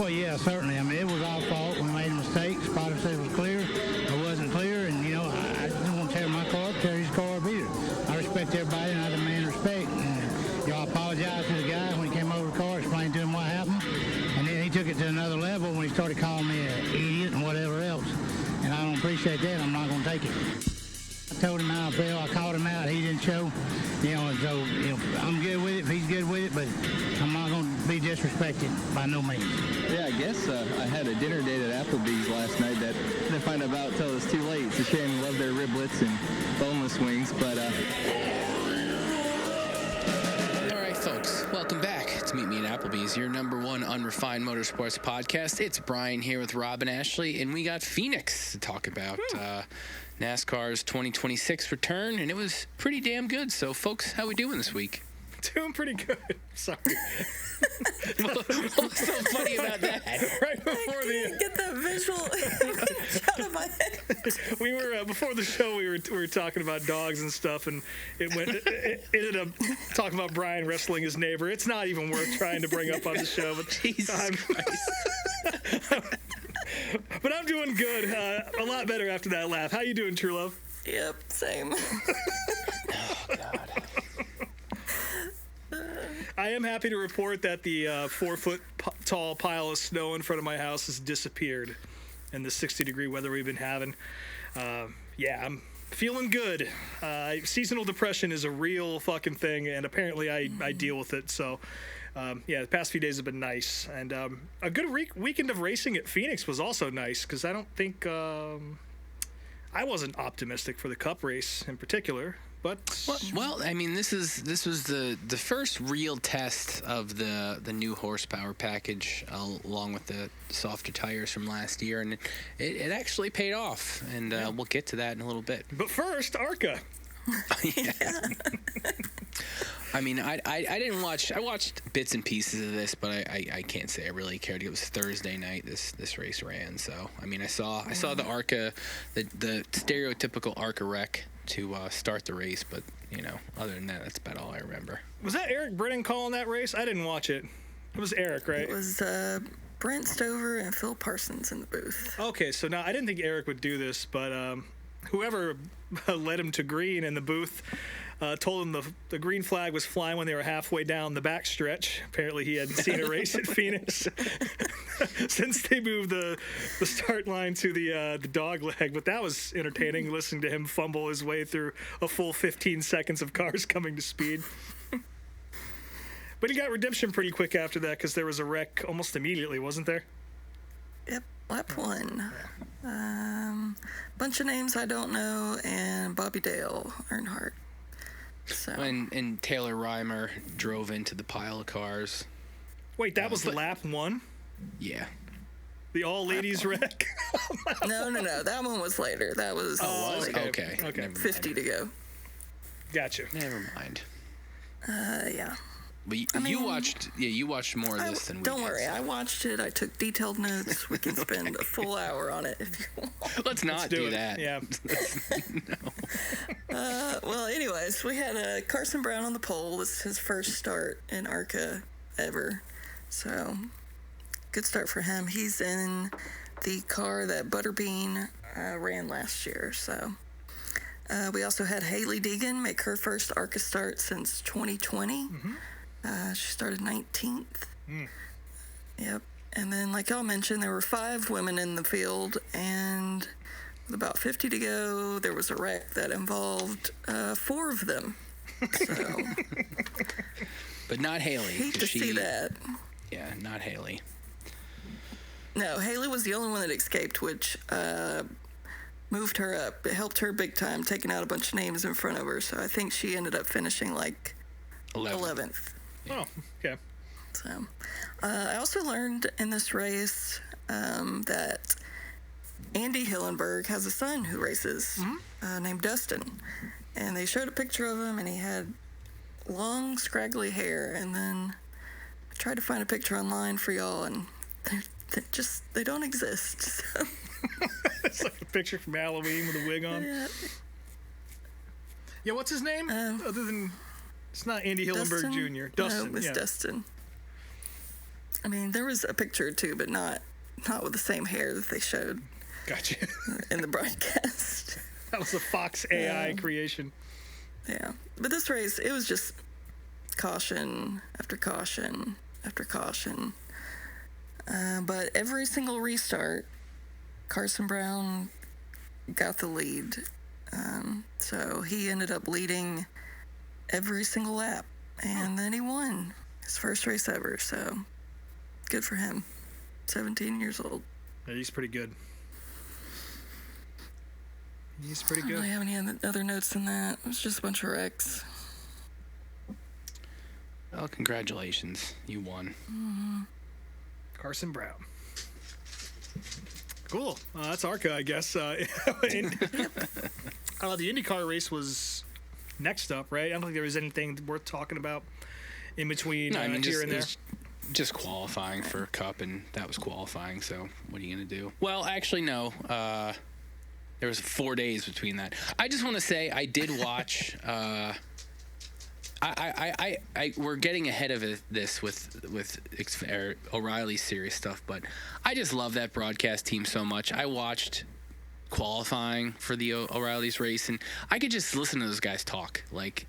Well, yeah, certainly. I mean, it was our fault. We made a mistake. Spotter said it was clear. It wasn't clear, and, I didn't want to tear my car up, tear his car up either. I respect everybody, and I demand respect. And, I apologized to the guy when he came over the car, explained to him what happened, and then he took it to another level when he started calling me an idiot and whatever else. And I don't appreciate that. I'm not going to take it. I told him how I felt. I called him out. He didn't show. And so, I'm good with it if he's good with it, but I'm not going to be disrespected by no means. Yeah, I guess I had a dinner date at Applebee's last night that I didn't find out until it was too late. It's a shame. Love their riblets and boneless wings, but... All right, folks, welcome back to Meet Me at Applebee's, your number one unrefined motorsports podcast. It's Brian here with Rob and Ashley, and we got Phoenix to talk about. NASCAR's 2026 return, and it was pretty damn good. So, folks, how we doing this week? Doing pretty good. Sorry. What's so funny about that? Right before Get that visual out of my head. we were before the show. We were talking about dogs and stuff, and it ended up talking about Brian wrestling his neighbor. It's not even worth trying to bring up on the show. But Jesus Christ. But I'm doing good. A lot better after that laugh. How you doing, True Love? Yep, same. Oh, God. I am happy to report that the 4-foot-tall pile of snow in front of my house has disappeared in the 60-degree weather we've been having. Yeah, I'm feeling good. Seasonal depression is a real fucking thing, and apparently I deal with it. So, the past few days have been nice. And a good weekend of racing at Phoenix was also nice, because I don't think... I wasn't optimistic for the Cup race in particular. But well, I mean, this was the first real test of the new horsepower package, along with the softer tires from last year, and it actually paid off, and we'll get to that in a little bit. But first, ARCA. Yeah. I mean, I didn't watch. I watched bits and pieces of this, but I can't say I really cared. It was Thursday night this race ran, so I mean, I saw the ARCA, the stereotypical ARCA wreck to start the race, but other than that, that's about all I remember. Was that Eric Brennan calling that race? I didn't watch it. It was Eric, right? It was Brent Stover and Phil Parsons in the booth. Okay, so now I didn't think Eric would do this, but whoever led him to green in the booth told him the green flag was flying when they were halfway down the backstretch. Apparently he hadn't seen a race at Phoenix since they moved the start line to the dog leg. But that was entertaining, listening to him fumble his way through a full 15 seconds of cars coming to speed. But he got redemption pretty quick after that, because there was a wreck almost immediately, wasn't there? Yep, lap one. Bunch of names I don't know, and Bobby Dale Earnhardt. So. And Taylor Reimer drove into the pile of cars. Wait, that was lap one? Yeah. The all-ladies wreck? No. That one was later. That was okay. 50 to go. Gotcha. Never mind. Yeah. But you watched more of this than we did. Don't worry, I watched it. I took detailed notes. We can spend a full hour on it if you want. Let's not do that. Yeah. No. Well, anyways, we had Carson Brown on the pole. This is his first start in ARCA ever. So, good start for him. He's in the car that Butterbean ran last year. So, we also had Haley Deegan make her first ARCA start since 2020. Mm-hmm. She started 19th. Yep. And then, like y'all mentioned, there were 5 women in the field, and with about 50 to go, there was a wreck that involved 4 of them. So, but not Haley. Hate to see that. Yeah, not Haley. No, Haley was the only one that escaped, which moved her up. It helped her big time, taking out a bunch of names in front of her. So I think she ended up finishing like 11th. Oh, okay. So, I also learned in this race that Andy Hillenberg has a son who races named Dustin. And they showed a picture of him, and he had long, scraggly hair. And then I tried to find a picture online for y'all, and they don't exist. So. It's like a picture from Halloween with a wig on. Yeah, what's his name? Other than... It's not Andy Hillenberg Jr. Dustin. No, it's Dustin. I mean, there was a picture or two, but not with the same hair that they showed Gotcha. in the broadcast. That was a Fox AI creation. Yeah. But this race, it was just caution after caution after caution. But every single restart, Carson Brown got the lead. So he ended up leading every single lap. And then he won his first race ever. So good for him. 17 years old. Yeah, he's pretty good. He's pretty I don't good. really have any other notes than that. It was just a bunch of wrecks. Well, congratulations. You won. Carson Brown. Cool. That's ARCA, I guess. The IndyCar race was next up, right? I don't think there was anything worth talking about in between No, I mean, here just, and it there. was just qualifying for Cup, and that was qualifying, so what are you going to do? Well, actually, no. There was 4 days between that. I just want to say I did watch... we're getting ahead of this with O'Reilly's serious stuff, but I just love that broadcast team so much. I watched qualifying for the O'Reilly's race, and I could just listen to those guys talk. Like,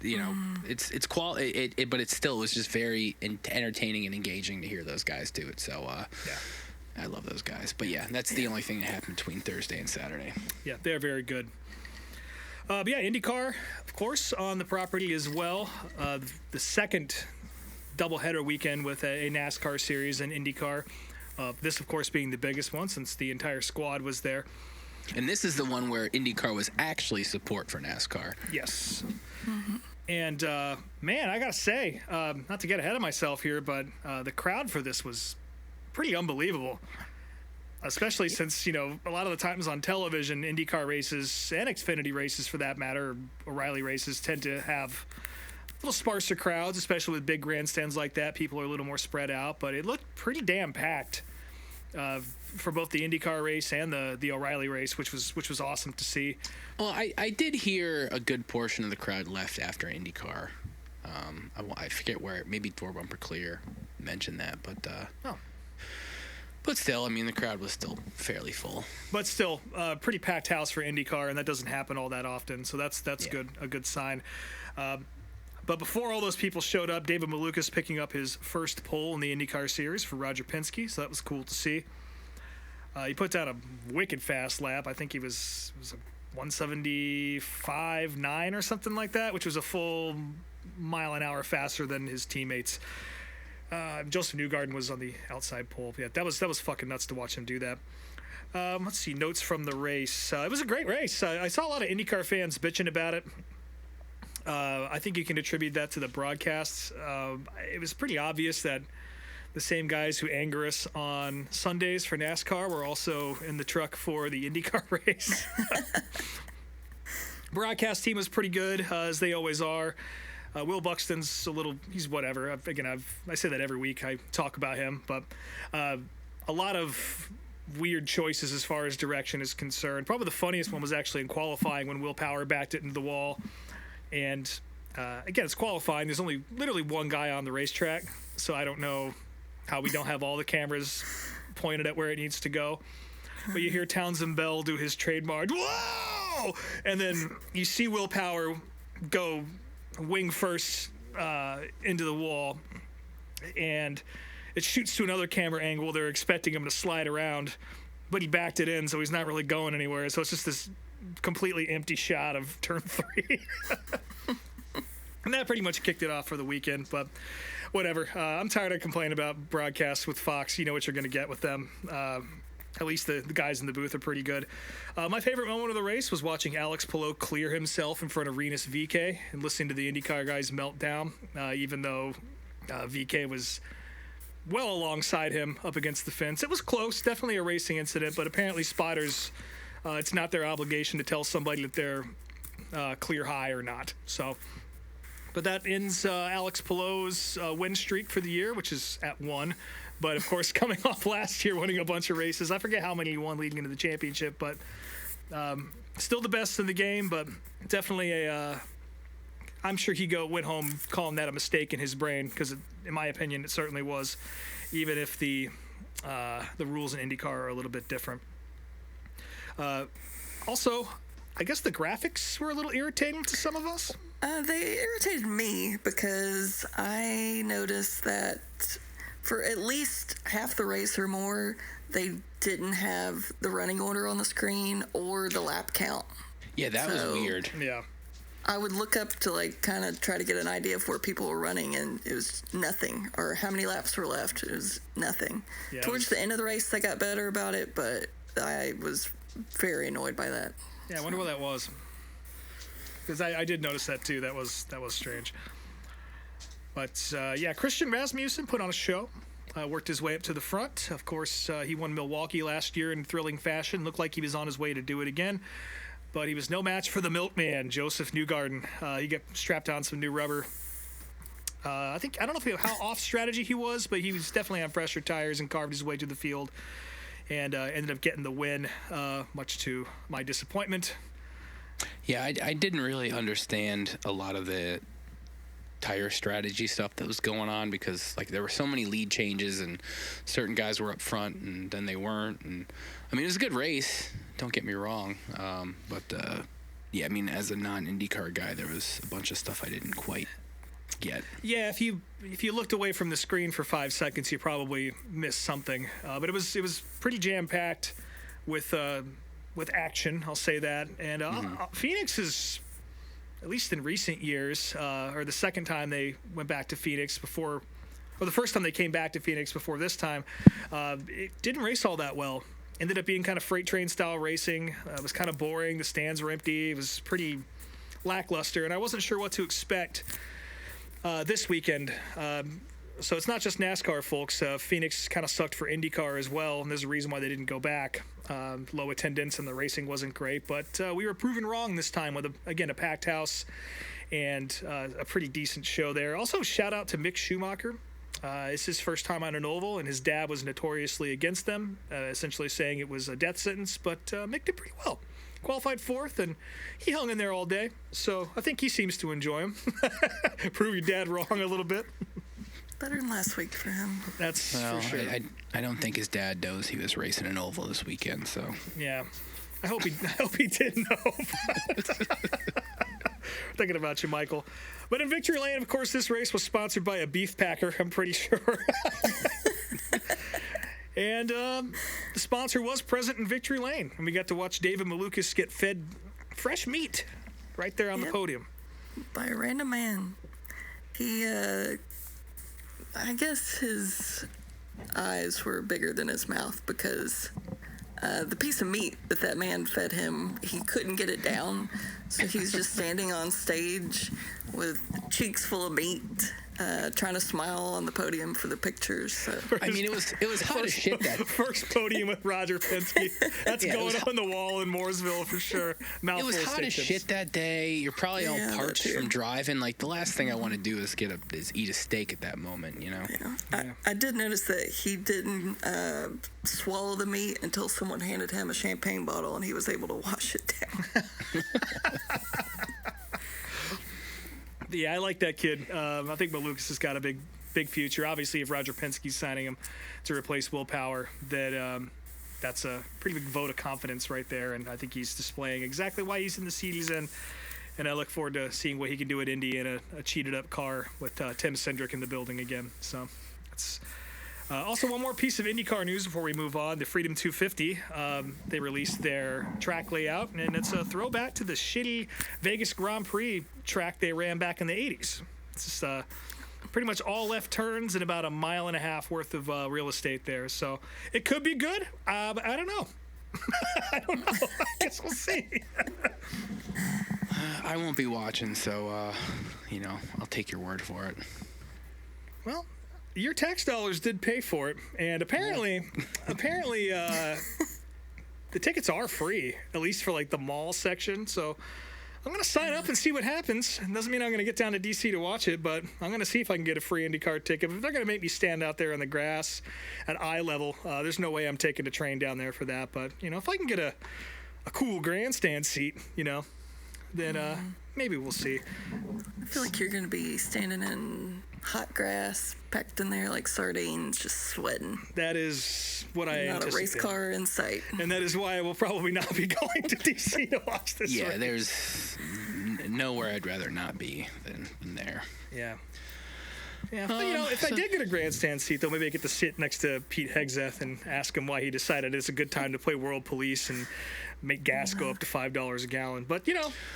you know, but it still was just very entertaining and engaging to hear those guys do it. So, Yeah. I love those guys. But yeah, that's the only thing that happened between Thursday and Saturday. Yeah, they're very good. But yeah, IndyCar, of course, on the property as well. The second doubleheader weekend with a NASCAR series and IndyCar. This, of course, being the biggest one since the entire squad was there. And this is the one where IndyCar was actually support for NASCAR. Yes. And, man, I got to say, not to get ahead of myself here, but the crowd for this was pretty unbelievable. Especially since, you know, a lot of the times on television, IndyCar races and Xfinity races for that matter, O'Reilly races tend to have a little sparser crowds, especially with big grandstands like that. People are a little more spread out, but it looked pretty damn packed for both the IndyCar race and the O'Reilly race, which was awesome to see. Well, I did hear a good portion of the crowd left after IndyCar. I forget where, maybe Door Bumper Clear mentioned that, but but still, I mean, the crowd was still fairly full. But still, pretty packed house for IndyCar, and that doesn't happen all that often, so that's good, a good sign. But before all those people showed up, David Malukas picking up his first pole in the IndyCar series for Roger Penske, so that was cool to see. He put down a wicked fast lap. I think he was a 175.9 or something like that, which was a full mile an hour faster than his teammates. Joseph Newgarden was on the outside pole. Yeah, that was fucking nuts to watch him do that. Let's see, notes from the race. It was a great race. I saw a lot of IndyCar fans bitching about it. I think you can attribute that to the broadcasts. It was pretty obvious that the same guys who anger us on Sundays for NASCAR were also in the truck for the IndyCar race. Broadcast team was pretty good, as they always are. Will Buxton's he's whatever. I say that every week. I talk about him, but a lot of weird choices as far as direction is concerned. Probably the funniest one was actually in qualifying when Will Power backed it into the wall. And again, it's qualifying. There's only literally one guy on the racetrack, so I don't know how we don't have all the cameras pointed at where it needs to go. But you hear Townsend Bell do his trademark, whoa! And then you see Will Power go wing first into the wall, and it shoots to another camera angle. They're expecting him to slide around, but he backed it in, so he's not really going anywhere. So it's just this completely empty shot of turn 3. And that pretty much kicked it off for the weekend, but whatever. I'm tired of complaining about broadcasts with Fox. You know what you're going to get with them. At least the guys in the booth are pretty good. My favorite moment of the race was watching Alex Palou clear himself in front of Rinus VeeKay and listening to the IndyCar guys melt down, even though VeeKay was well alongside him up against the fence. It was close, definitely a racing incident, but apparently spotters, it's not their obligation to tell somebody that they're clear high or not. So, but that ends Alex Palou's win streak for the year, which is at 1. But, of course, coming off last year, winning a bunch of races. I forget how many he won leading into the championship, but still the best in the game, but definitely I'm sure he went home calling that a mistake in his brain because, in my opinion, it certainly was. even if the rules in IndyCar are a little bit different. Also, I guess the graphics were a little irritating to some of us. They irritated me because I noticed that for at least half the race or more, they didn't have the running order on the screen or the lap count. Yeah, that was weird. Yeah. I would look up to like kind of try to get an idea of where people were running, and it was nothing, or how many laps were left. It was nothing. Yeah, Towards the end of the race, they got better about it, but I was very annoyed by that. Yeah, I wonder what that was. Because I did notice that too. That was strange. But yeah, Christian Rasmussen put on a show. Worked his way up to the front. Of course, he won Milwaukee last year in thrilling fashion. Looked like he was on his way to do it again. But he was no match for the milkman, Joseph Newgarden. He got strapped on some new rubber. I don't know how off strategy he was, but he was definitely on fresher tires and carved his way to the field and ended up getting the win, much to my disappointment. Yeah, I didn't really understand a lot of the tire strategy stuff that was going on because like there were so many lead changes and certain guys were up front and then they weren't. And I mean, it was a good race. Don't get me wrong. But yeah, I mean, as a non-IndyCar guy, there was a bunch of stuff I didn't quite get. Yeah, if you looked away from the screen for 5 seconds, you probably missed something. But it was pretty jam-packed with action. I'll say that. And Phoenix is, at least in recent years, or the second time they went back to Phoenix or the first time they came back to Phoenix before this time, it didn't race all that well. Ended up being kind of freight train style racing. It was kind of boring. The stands were empty. It was pretty lackluster, and I wasn't sure what to expect this weekend. So it's not just NASCAR, folks. Phoenix kind of sucked for IndyCar as well, and there's a reason why they didn't go back. Low attendance and the racing wasn't great, but we were proven wrong this time with, a packed house and a pretty decent show there. Also, shout out to Mick Schumacher. It's his first time on an oval, and his dad was notoriously against them, essentially saying it was a death sentence, but Mick did pretty well. Qualified fourth, and he hung in there all day, so I think he seems to enjoy him. Prove your dad wrong a little bit. Better than last week for him. That's for sure. I don't think his dad knows he was racing an oval this weekend, so. Yeah. I hope he did know. Thinking about you, Michael. But in Victory Lane, of course, this race was sponsored by a beef packer, I'm pretty sure. And the sponsor was present in Victory Lane. And we got to watch David Malukas get fed fresh meat right there on the podium. By a random man. He, I guess his eyes were bigger than his mouth because the piece of meat that man fed him, he couldn't get it down. So he's just standing on stage with cheeks full of meat, trying to smile on the podium for the pictures. So. I mean, it was hot as shit that first podium with Roger Penske. That's going on the wall in Mooresville for sure. It was hot as shit that day. You're probably all parched from driving. Like the last thing I want to do is eat a steak at that moment, you know. Yeah. I did notice that he didn't swallow the meat until someone handed him a champagne bottle and he was able to wash it down. Yeah, I like that kid. I think Malukas has got a big future. Obviously, if Roger Penske's signing him to replace Will Power, that's a pretty big vote of confidence right there. And I think he's displaying exactly why he's in the seat he's in. And I look forward to seeing what he can do at Indy in a cheated up car with Tim Cindric in the building again. So that's also one more piece of IndyCar news before we move on. The Freedom 250, they released their track layout, and it's a throwback to the shitty Vegas Grand Prix track they ran back in the 80s. It's just pretty much all left turns and about a mile and a half worth of real estate there. So it could be good, but I don't know. I don't know. I guess we'll see. I won't be watching, so, I'll take your word for it. Well, your tax dollars did pay for it, and apparently, the tickets are free, at least for like the mall section. So I'm gonna sign up and see what happens. It doesn't mean I'm gonna get down to DC to watch it, but I'm gonna see if I can get a free IndyCar ticket. If they're gonna make me stand out there in the grass at eye level, there's no way I'm taking a train down there for that. But if I can get a cool grandstand seat, then maybe we'll see. I feel like you're going to be standing in hot grass, packed in there like sardines, just sweating. That is what I Not anticipate. a race car in sight. And that is why I will probably not be going to DC to watch this Yeah, race. there's nowhere I'd rather not be than there. Yeah. Yeah, but, if I did get a grandstand seat, though, maybe I get to sit next to Pete Hegseth and ask him why he decided it's a good time to play World Police and make gas go up to $5 a gallon. But,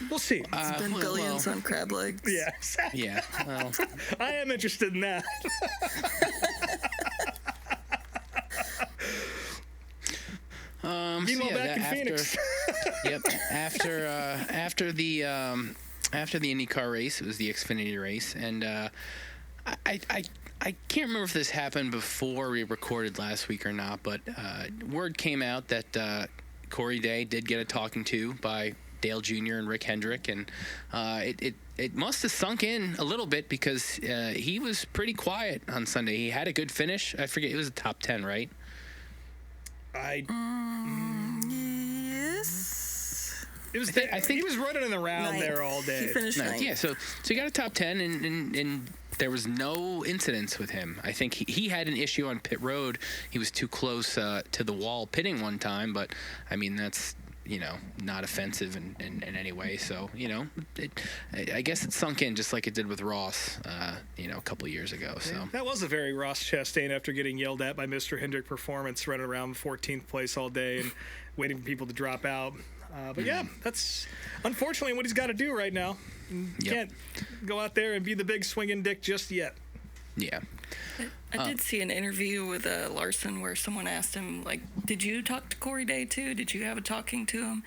we'll see. Spend billions on crab legs. Yeah, exactly. Yeah, well, I am interested in that. Meanwhile, back in Phoenix. Yep. After the IndyCar race, it was the Xfinity race, and I can't remember if this happened before we recorded last week or not, but word came out that Corey Day did get a talking to by Dale Jr. and Rick Hendrick, and it must have sunk in a little bit because he was pretty quiet on Sunday. He had a good finish. I forget, it was a top 10, right? Yes. It was. I think he was running around Ninth. there all day. He finished ninth. Yeah, so he got a top 10, and there was no incidents with him. I think he had an issue on pit road. He was too close to the wall pitting one time, but, I mean, that's, not offensive in any way. So, I guess it sunk in just like it did with Ross, a couple years ago. So That was a very Ross Chastain after getting yelled at by Mr. Hendrick Performance, running around 14th place all day and waiting for people to drop out. But yeah, that's unfortunately what he's got to do right now. He can't go out there and be the big swinging dick just yet. Yeah. I did see an interview with Larson where someone asked him, like, did you talk to Corey Day too? Did you have a talking to him?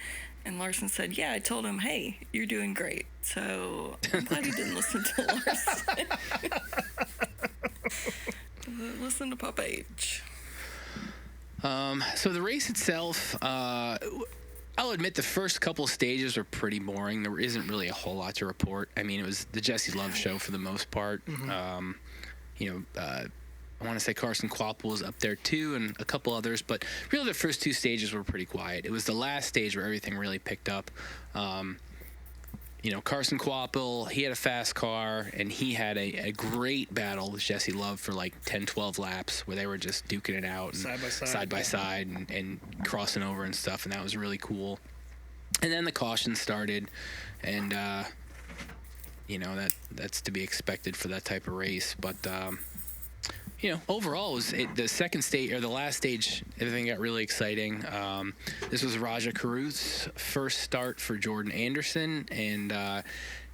And Larson said, yeah, I told him, hey, you're doing great. So I'm glad he didn't listen to Larson. Listen to Papa H. So the race itself, I'll admit the first couple stages were pretty boring. There isn't really a whole lot to report. I mean, it was the Jesse Love show for the most part. Mm-hmm. I want to say Carson Kvapil was up there too, and a couple others, but really the first two stages were pretty quiet. It was the last stage where everything really picked up. Carson Kvapil, he had a fast car, and he had a great battle with Jesse Love for like 10, 12 laps where they were just duking it out and side by side and crossing over and stuff, and that was really cool. And then the caution started, and that's to be expected for that type of race. But overall, the second stage or the last stage, everything got really exciting. This was Raja Caruth's first start for Jordan Anderson, and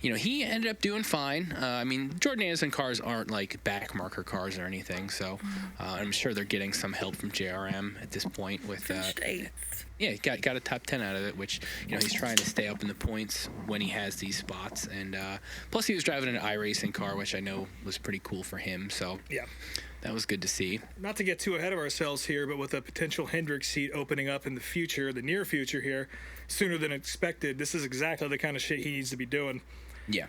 he ended up doing fine. I mean, Jordan Anderson cars aren't like back marker cars or anything, so I'm sure they're getting some help from JRM at this point with Finished eighth. Yeah, got a top 10 out of it, which, he's trying to stay up in the points when he has these spots. And plus he was driving an iRacing car, which I know was pretty cool for him. So Yeah. that was good to see. Not to get too ahead of ourselves here, but with a potential Hendrick seat opening up in the future, the near future here, sooner than expected, this is exactly the kind of shit he needs to be doing. Yeah.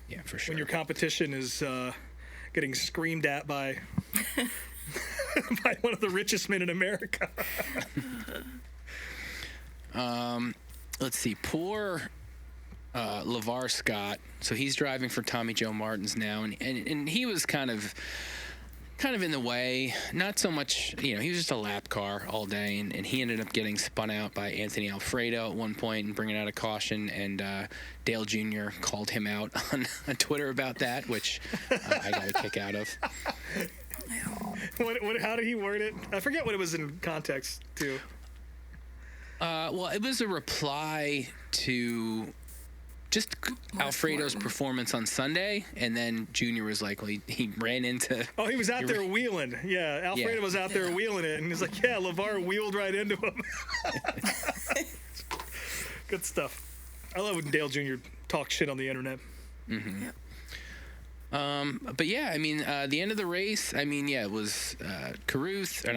Yeah, for sure. When your competition is getting screamed at by by one of the richest men in America. Let's see. Poor LeVar Scott. So he's driving for Tommy Joe Martins now, and he was kind of in the way. Not so much, he was just a lap car all day, and he ended up getting spun out by Anthony Alfredo at one point and bringing out a caution, and Dale Jr. called him out on Twitter about that, which I got a kick out of. How did he word it? I forget what it was in context to. Well, it was a reply to just Alfredo's performance on Sunday, and then Junior was like, well, he ran into... Oh, he was out there wheeling. Yeah, Alfredo was out there wheeling it, and he's like, yeah, LeVar wheeled right into him. Good stuff. I love when Dale Jr. talks shit on the internet. Mm-hmm. Yep. But yeah, I mean, the end of the race, I mean, yeah, it was Carson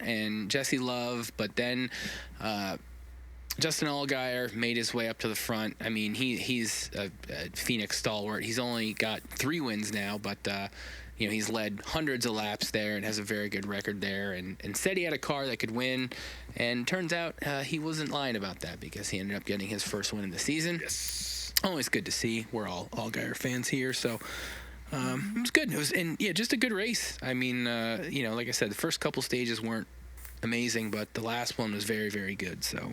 and Jesse Love, but then Justin Allgaier made his way up to the front. I mean, he's a Phoenix stalwart. He's only got 3 wins now, but he's led hundreds of laps there and has a very good record there, and said he had a car that could win. And turns out he wasn't lying about that, because he ended up getting his first win of the season. Yes. Always good to see. We're all Allgaier fans here, so it was good. It was, just a good race. I mean, like I said, the first couple stages weren't amazing, but the last one was very, very good. So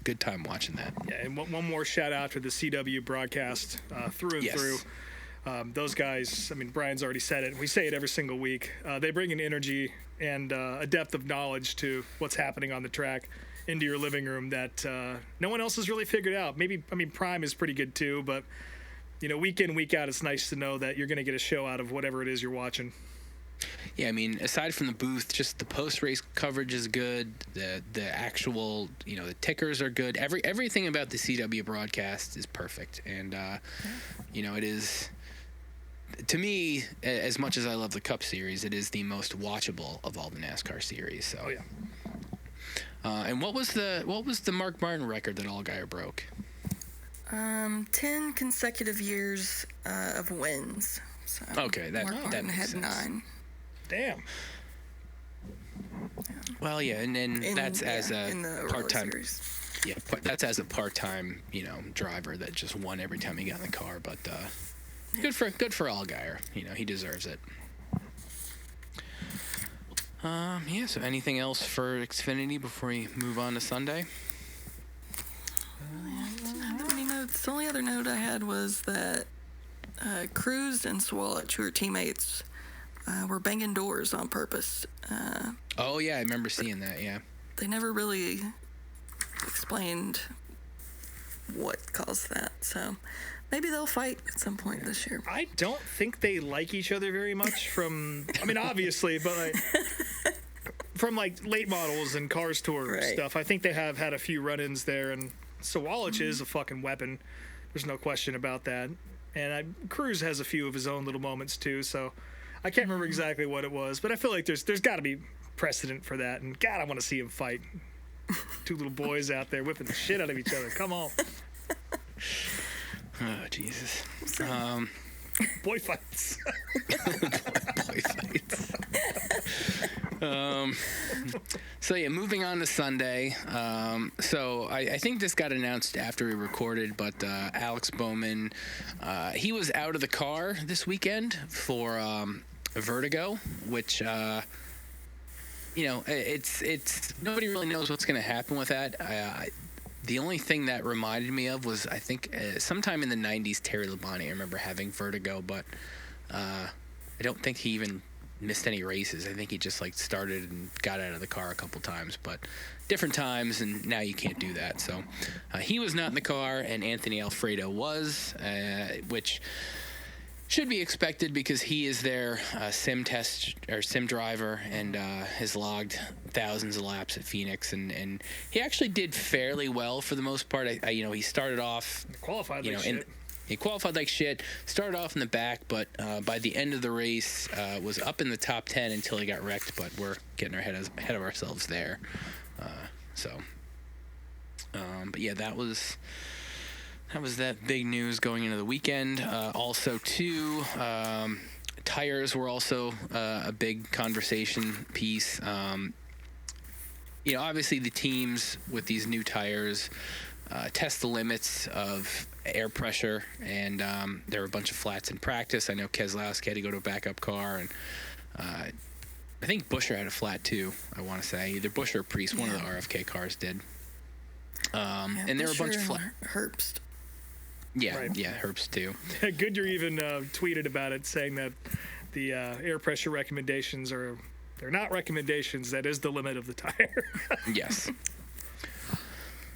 good time watching that. Yeah, and one more shout out to the CW broadcast through and through. Those guys, I mean, Brian's already said it. We say it every single week. They bring an energy and a depth of knowledge to what's happening on the track into your living room that no one else has really figured out. Prime is pretty good too, but week in, week out, it's nice to know that you're going to get a show out of whatever it is you're watching. Yeah, I mean, aside from the booth, just the post-race coverage is good. The actual, the tickers are good. Everything about the CW broadcast is perfect, and it is, to me, as much as I love the Cup Series, it is the most watchable of all the NASCAR series. So. Oh yeah. And what was the Mark Martin record that Allgaier broke? 10 consecutive years of wins. So Okay, that Mark Martin makes had sense. 9. Damn. Well, yeah, and that's as a in the early part-time. series. Yeah, that's as a part-time, driver that just won every time he got in the car. But good for Allgaier. He deserves it. So anything else for Xfinity before we move on to Sunday? I didn't have any notes. The only other note I had was that Cruz and Swalach, who are teammates, were banging doors on purpose. Oh yeah, I remember seeing that. Yeah. They never really explained what caused that, so maybe they'll fight at some point this year. I don't think they like each other very much obviously, but from late models and Cars Tour stuff. I think they have had a few run-ins there, and Sawallich is a fucking weapon. There's no question about that. And Cruz has a few of his own little moments too, so I can't remember exactly what it was, but I feel like there's got to be precedent for that, and God, I want to see him fight. 2 little boys out there whipping the shit out of each other. Come on. Oh Jesus. Boy fights. Boy fights. So yeah, moving on to Sunday. So I think this got announced after we recorded, but Alex Bowman, he was out of the car this weekend for Vertigo, which it's nobody really knows what's going to happen with that. The only thing that reminded me of was, I think, sometime in the 90s, Terry Labonte, I remember having vertigo, but I don't think he even missed any races. I think he just started and got out of the car a couple times, but different times, and now you can't do that. So he was not in the car, and Anthony Alfredo was, which should be expected because he is their sim driver and has logged thousands of laps at Phoenix, and he actually did fairly well for the most part. He started off Qualified like shit. He qualified like shit, started off in the back, but by the end of the race was up in the top 10 until he got wrecked, but we're getting ahead of ourselves there. But yeah, that was that big news going into the weekend. Also, too, tires were also a big conversation piece. Obviously the teams with these new tires test the limits of air pressure, and there were a bunch of flats in practice. I know Keselowski had to go to a backup car, and I think Buescher had a flat too, I want to say. Either Buescher or Priest, one of the RFK cars did. And there were a bunch of flat. Herbst. Yeah, Right. yeah, Herbst too. Goodyear even tweeted about it, saying that the air pressure recommendations they're not recommendations. That is the limit of the tire. Yes.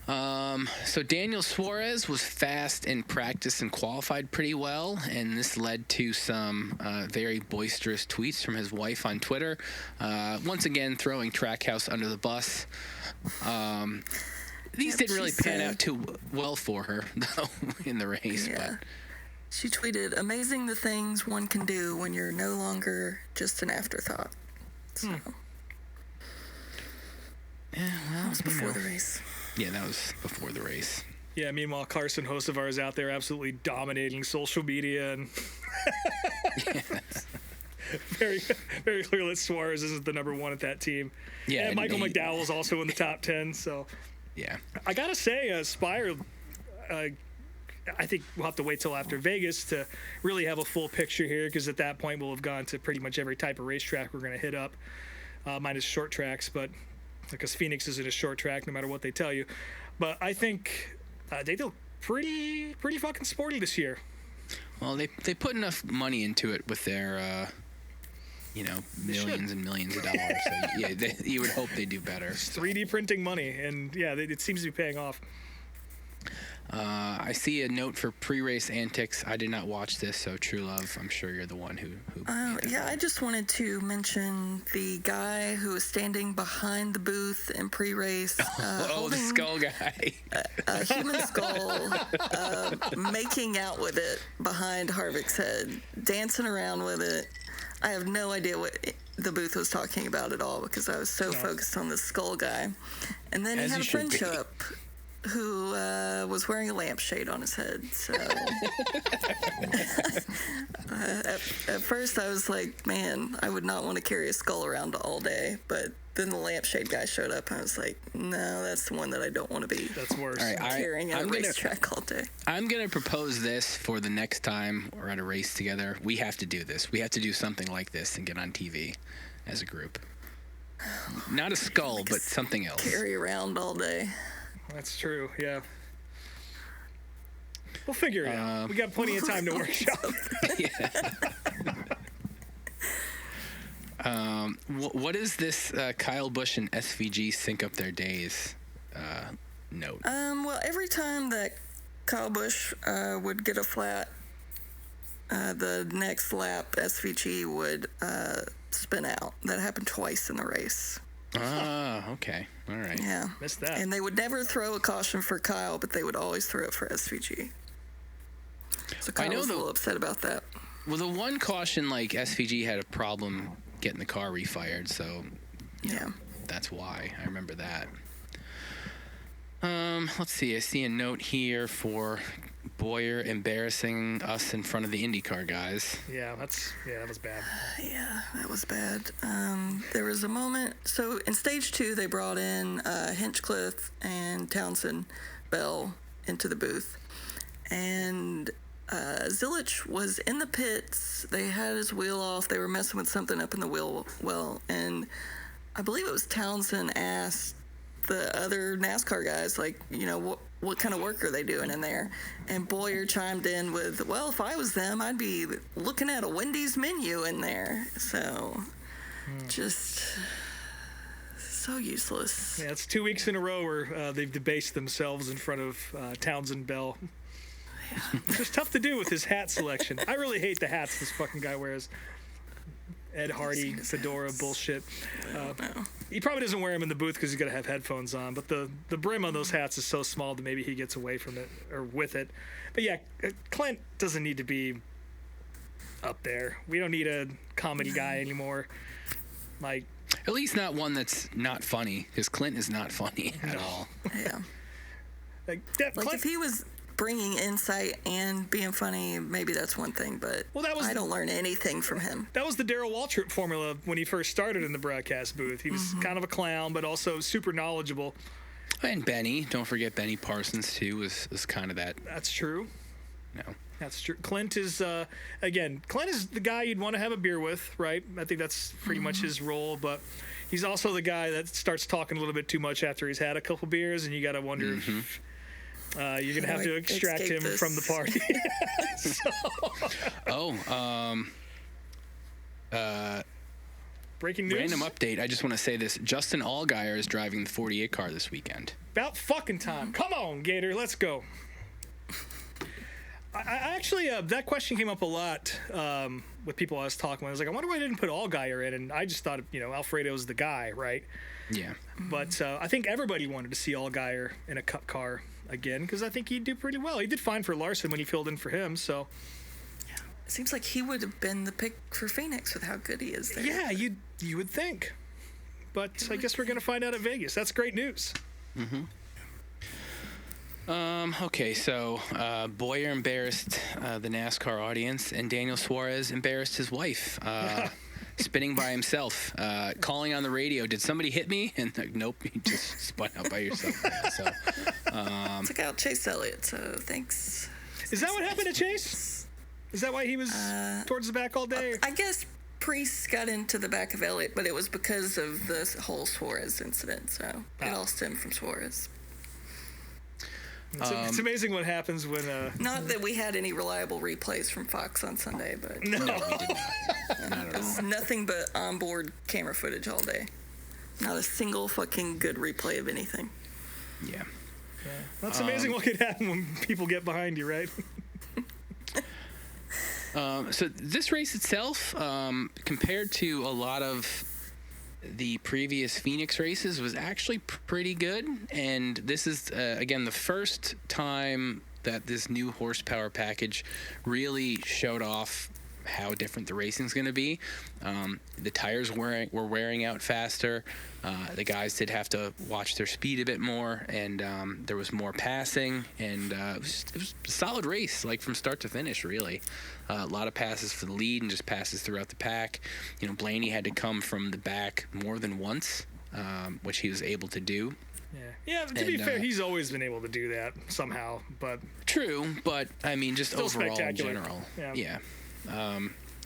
So Daniel Suarez was fast in practice and qualified pretty well, and this led to some very boisterous tweets from his wife on Twitter. Once again, throwing Trackhouse under the bus. These didn't really pan out too well for her, though, in the race. Yeah. But She tweeted, "Amazing the things one can do when you're no longer just an afterthought." So, yeah, well, that was before the race. Yeah, that was before the race. Yeah, meanwhile, Carson Hocevar is out there absolutely dominating social media and very, very clear that Suarez isn't the number one at that team. Yeah, and Michael McDowell's also in the top 10. So, yeah, I gotta say, Spire. I think we'll have to wait till after Vegas to really have a full picture here, because at that point we'll have gone to pretty much every type of racetrack we're going to hit up, minus short tracks. But because Phoenix isn't a short track, no matter what they tell you. But I think they look pretty fucking sporty this year. Well, they put enough money into it with their millions and millions of dollars. So yeah, you would hope they do better. 3D printing money, and yeah, it seems to be paying off. I see a note for pre-race antics. I did not watch this, so True Love, I'm sure you're the one who yeah, I just wanted to mention the guy who was standing behind the booth in pre-race. The skull guy. A human skull, making out with it behind Harvick's head, dancing around with it. I have no idea what the booth was talking about at all, because I was so focused on the skull guy. And then he had a friend show up who was wearing a lampshade on his head. So at first I was like, man, I would not want to carry a skull around all day. But then the lampshade guy showed up, and I was like, no, that's the one that I don't want to be. That's worse. All right, carrying at a racetrack all day. I'm going to propose this for the next time we're at a race together. We have to do this. We have to do something like this and get on TV as a group. Not a skull, but something else. Carry around all day. That's true, yeah. We'll figure it out. We got plenty of time to workshop. What is this Kyle Busch and SVG sync up their days note? Well, every time that Kyle Busch would get a flat, the next lap SVG would spin out. That happened twice in the race. Ah, okay. All right. Yeah. Missed that. And they would never throw a caution for Kyle, but they would always throw it for SVG. So Kyle was a little upset about that. Well, the one caution, like, SVG had a problem getting the car refired, so yeah, that's why. I remember that. Let's see. I see a note here for Boyer embarrassing us in front of the IndyCar guys. Yeah, that was bad. Yeah, that was bad. There was a moment. So in stage 2, they brought in Hinchcliffe and Townsend Bell into the booth, and Zilich was in the pits. They had his wheel off. They were messing with something up in the wheel well, and I believe it was Townsend asked the other NASCAR guys, like, what kind of work are they doing in there? And Boyer chimed in with, well, if I was them, I'd be looking at a Wendy's menu in there. So just so useless. Yeah, it's 2 weeks in a row where they've debased themselves in front of Townsend Bell. Yeah. It's just tough to do with his hat selection. I really hate the hats this fucking guy wears. Ed Hardy, fedora bullshit. He probably doesn't wear them in the booth because he's got to have headphones on, but the brim on those hats is so small that maybe he gets away from it or with it. But yeah, Clint doesn't need to be up there. We don't need a comedy guy anymore. Like, at least not one that's not funny, because Clint is not funny at all. Yeah. Like if he was bringing insight and being funny, maybe that's one thing, but I don't learn anything from him. That was the Darrell Waltrip formula when he first started in the broadcast booth. He was kind of a clown, but also super knowledgeable. And Benny, don't forget Benny Parsons, too, was kind of that. That's true. No. That's true. Clint is, Clint is the guy you'd want to have a beer with, right? I think that's pretty much his role, but he's also the guy that starts talking a little bit too much after he's had a couple beers, and you got to wonder if you're gonna have to extract him from the party. Breaking news. Random update. I just want to say this: Justin Allgaier is driving the 48 car this weekend. About fucking time. Come on, Gator. Let's go. I actually, that question came up a lot with people I was talking with. I was like, I wonder why I didn't put Allgaier in, and I just thought, Alfredo's the guy, right? Yeah. But I think everybody wanted to see Allgaier in a Cup car again, because I think he'd do pretty well. He did fine for Larson when he filled in for him, so. Yeah. It seems like he would have been the pick for Phoenix with how good he is there. Yeah, you would think. But I guess we're going to find out at Vegas. That's great news. Mm-hmm. Okay, so Boyer embarrassed the NASCAR audience, and Daniel Suarez embarrassed his wife, spinning by himself, calling on the radio, "Did somebody hit me?" And like, nope, you just spun out by yourself. So, Took out Chase Elliott, so thanks. Is that what happened to Chase? Is that why he was towards the back all day? I guess Priest got into the back of Elliott, but it was because of the whole Suarez incident, so it all stemmed from Suarez. It's amazing what happens when... Not that we had any reliable replays from Fox on Sunday, but no, we did not. Not at it was all. nothing but onboard camera footage all day. Not a single fucking good replay of anything. Yeah. That's amazing what could happen when people get behind you, right? So this race itself, compared to a lot of the previous Phoenix races, was actually pretty good. And this is, again, the first time that this new horsepower package really showed off how different the racing's going to be. The tires were wearing out faster. The guys did have to watch their speed a bit more, and there was more passing, and it was a solid race, like from start to finish, really. A lot of passes for the lead and just passes throughout the pack. You know, Blaney had to come from the back more than once, which he was able to do. Yeah, to be fair, he's always been able to do that somehow, but... True, but, I mean, just still overall in spectacular. general. Yeah.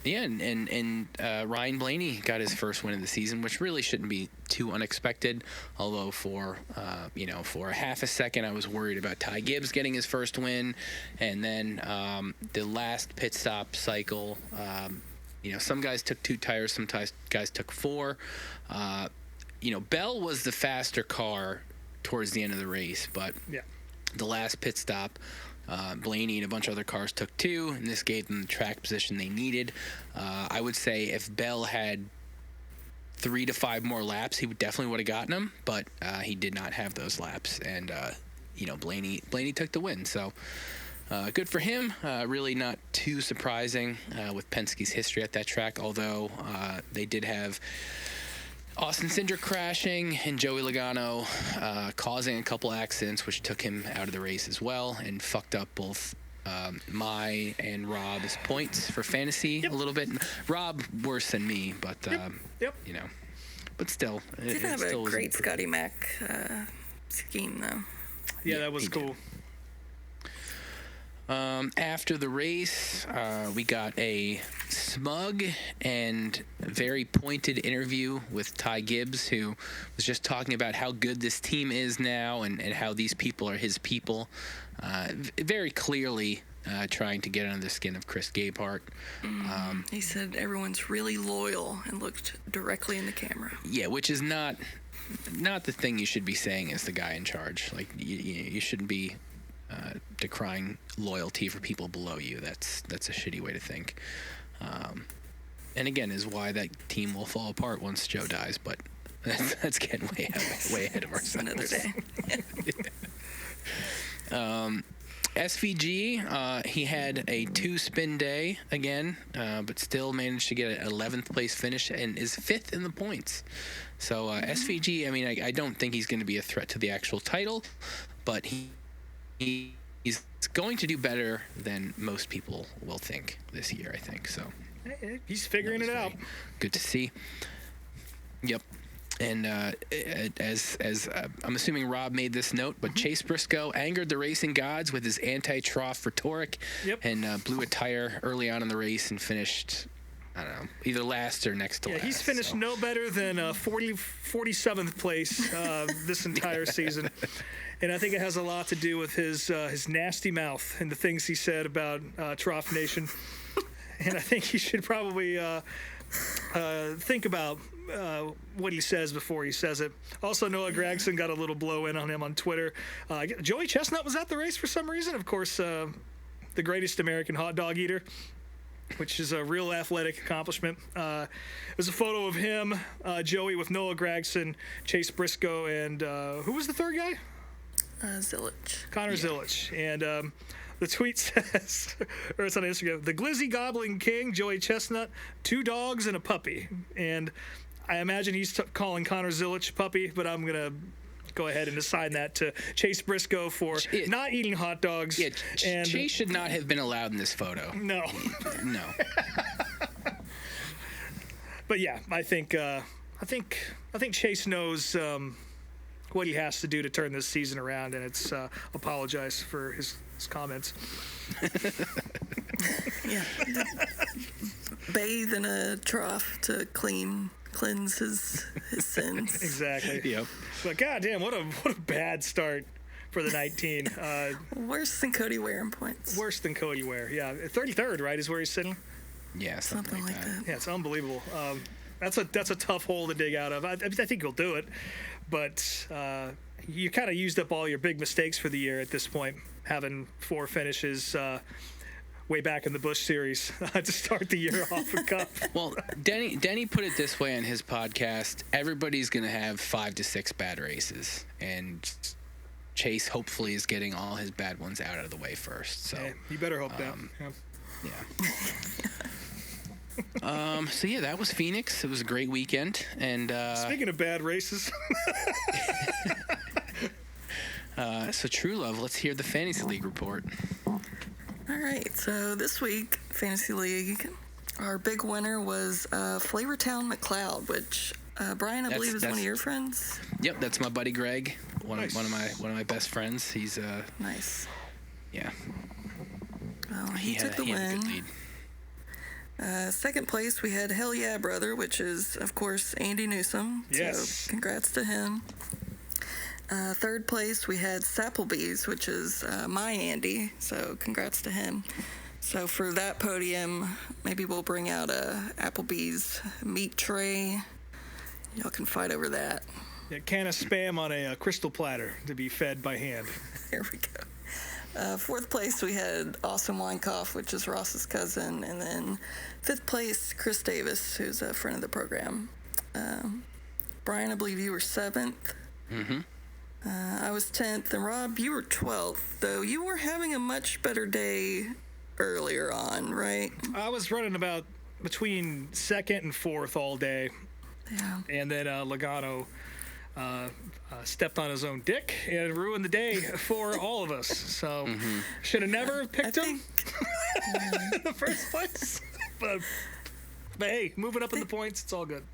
And Ryan Blaney got his first win of the season, which really shouldn't be too unexpected. Although for a half a second, I was worried about Ty Gibbs getting his first win, and then the last pit stop cycle. Some guys took 2 tires, some guys took 4. Bell was the faster car towards the end of the race, but the last pit stop. Blaney and a bunch of other cars took 2, and this gave them the track position they needed. I would say if Bell had 3 to 5 more laps, he definitely would have gotten them, but he did not have those laps, and Blaney took the win. So good for him. Really not too surprising with Penske's history at that track, although they did have Austin Cindric crashing and Joey Logano causing a couple accidents, which took him out of the race as well and fucked up both my and Rob's points for fantasy a little bit. Rob worse than me, but but still, Did have a great Scotty Mac scheme though. Yeah, that was cool. After the race, we got a smug and very pointed interview with Ty Gibbs, who was just talking about how good this team is now and how these people are his people. Very clearly trying to get under the skin of Chris Gabehart. He said everyone's really loyal and looked directly in the camera. Yeah, which is not the thing you should be saying as the guy in charge. Like, you shouldn't be decrying loyalty for people below you. That's a shitty way to think. And again, is why that team will fall apart once Joe dies. But that's getting way ahead of ourselves. Another day. SVG, he had a 2-spin day again, but still managed to get an 11th place finish and is 5th in the points. So SVG, I mean, I don't think he's going to be a threat to the actual title, but he's going to do better than most people will think this year, I think. So he's figuring it out. Good to see. Yep. And as I'm assuming Rob made this note, but Chase Briscoe angered the racing gods with his anti-trough rhetoric and blew a tire early on in the race and finished, I don't know, either last or next to last. He's finished no better than 47th place this entire season. And I think it has a lot to do with his nasty mouth and the things he said about Trough Nation. And I think he should probably think about what he says before he says it. Also, Noah Gragson got a little blow in on him on Twitter. Joey Chestnut was at the race for some reason. Of course, the greatest American hot dog eater, which is a real athletic accomplishment. There's a photo of him, Joey, with Noah Gragson, Chase Briscoe, and who was the third guy? Zilich. Connor Zilich. And the tweet says, or it's on Instagram, the Glizzy Gobbling King, Joey Chestnut, 2 dogs and a puppy. And I imagine he's calling Connor Zilich puppy, but I'm going to go ahead and assign that to Chase Briscoe for not eating hot dogs. Yeah, and Chase should not have been allowed in this photo. No. No. But yeah, I think Chase knows what he has to do to turn this season around, and it's apologize for his comments. Yeah. Bathe in a trough to cleanse his sins. Exactly. Yep. But goddamn, what a bad start for the 19. Worse than Cody Ware in points. Worse than Cody Ware. Yeah, 33rd, right, is where he's sitting. Yeah, something like that. Yeah, it's unbelievable. That's a tough hole to dig out of. I think he'll do it, but you kind of used up all your big mistakes for the year at this point, having 4 finishes way back in the Busch Series to start the year off a cup. Well, Denny put it this way on his podcast: everybody's going to have 5 to 6 bad races, and Chase hopefully is getting all his bad ones out of the way first. So you better hope that. Yeah. So yeah, that was Phoenix. It was a great weekend, and Speaking of bad races, so True Love. Let's hear the Fantasy League report. All right, so this week, Fantasy League, our big winner was Flavortown McLeod, which Brian, I believe, is one of your friends. Yep, that's my buddy Greg, one Nice. of my best friends. He's Nice. yeah. Well, he took the had a win. good lead. Second place, we had Hell Yeah Brother, which is, of course, Andy Newsom. Yes. So congrats to him. Third place, we had SiCkNtWiStEd01, which is my Andy. So congrats to him. So for that podium, maybe we'll bring out a Applebee's meat tray. Y'all can fight over that. a can of Spam on a crystal platter to be fed by hand. There we go. Fourth place, we had Awesome Weinkoff, which is Ross's cousin. And then fifth place, Chris Davis, who's a friend of the program. Brian, I believe you were 7th. Mm-hmm. I was 10th. And Rob, you were 12th, though you were having a much better day earlier on, right? I was running about between 2nd and 4th all day. Yeah. And then Logano stepped on his own dick and ruined the day for all of us. So should have never picked him in the first place. But hey, moving up in the points, it's all good.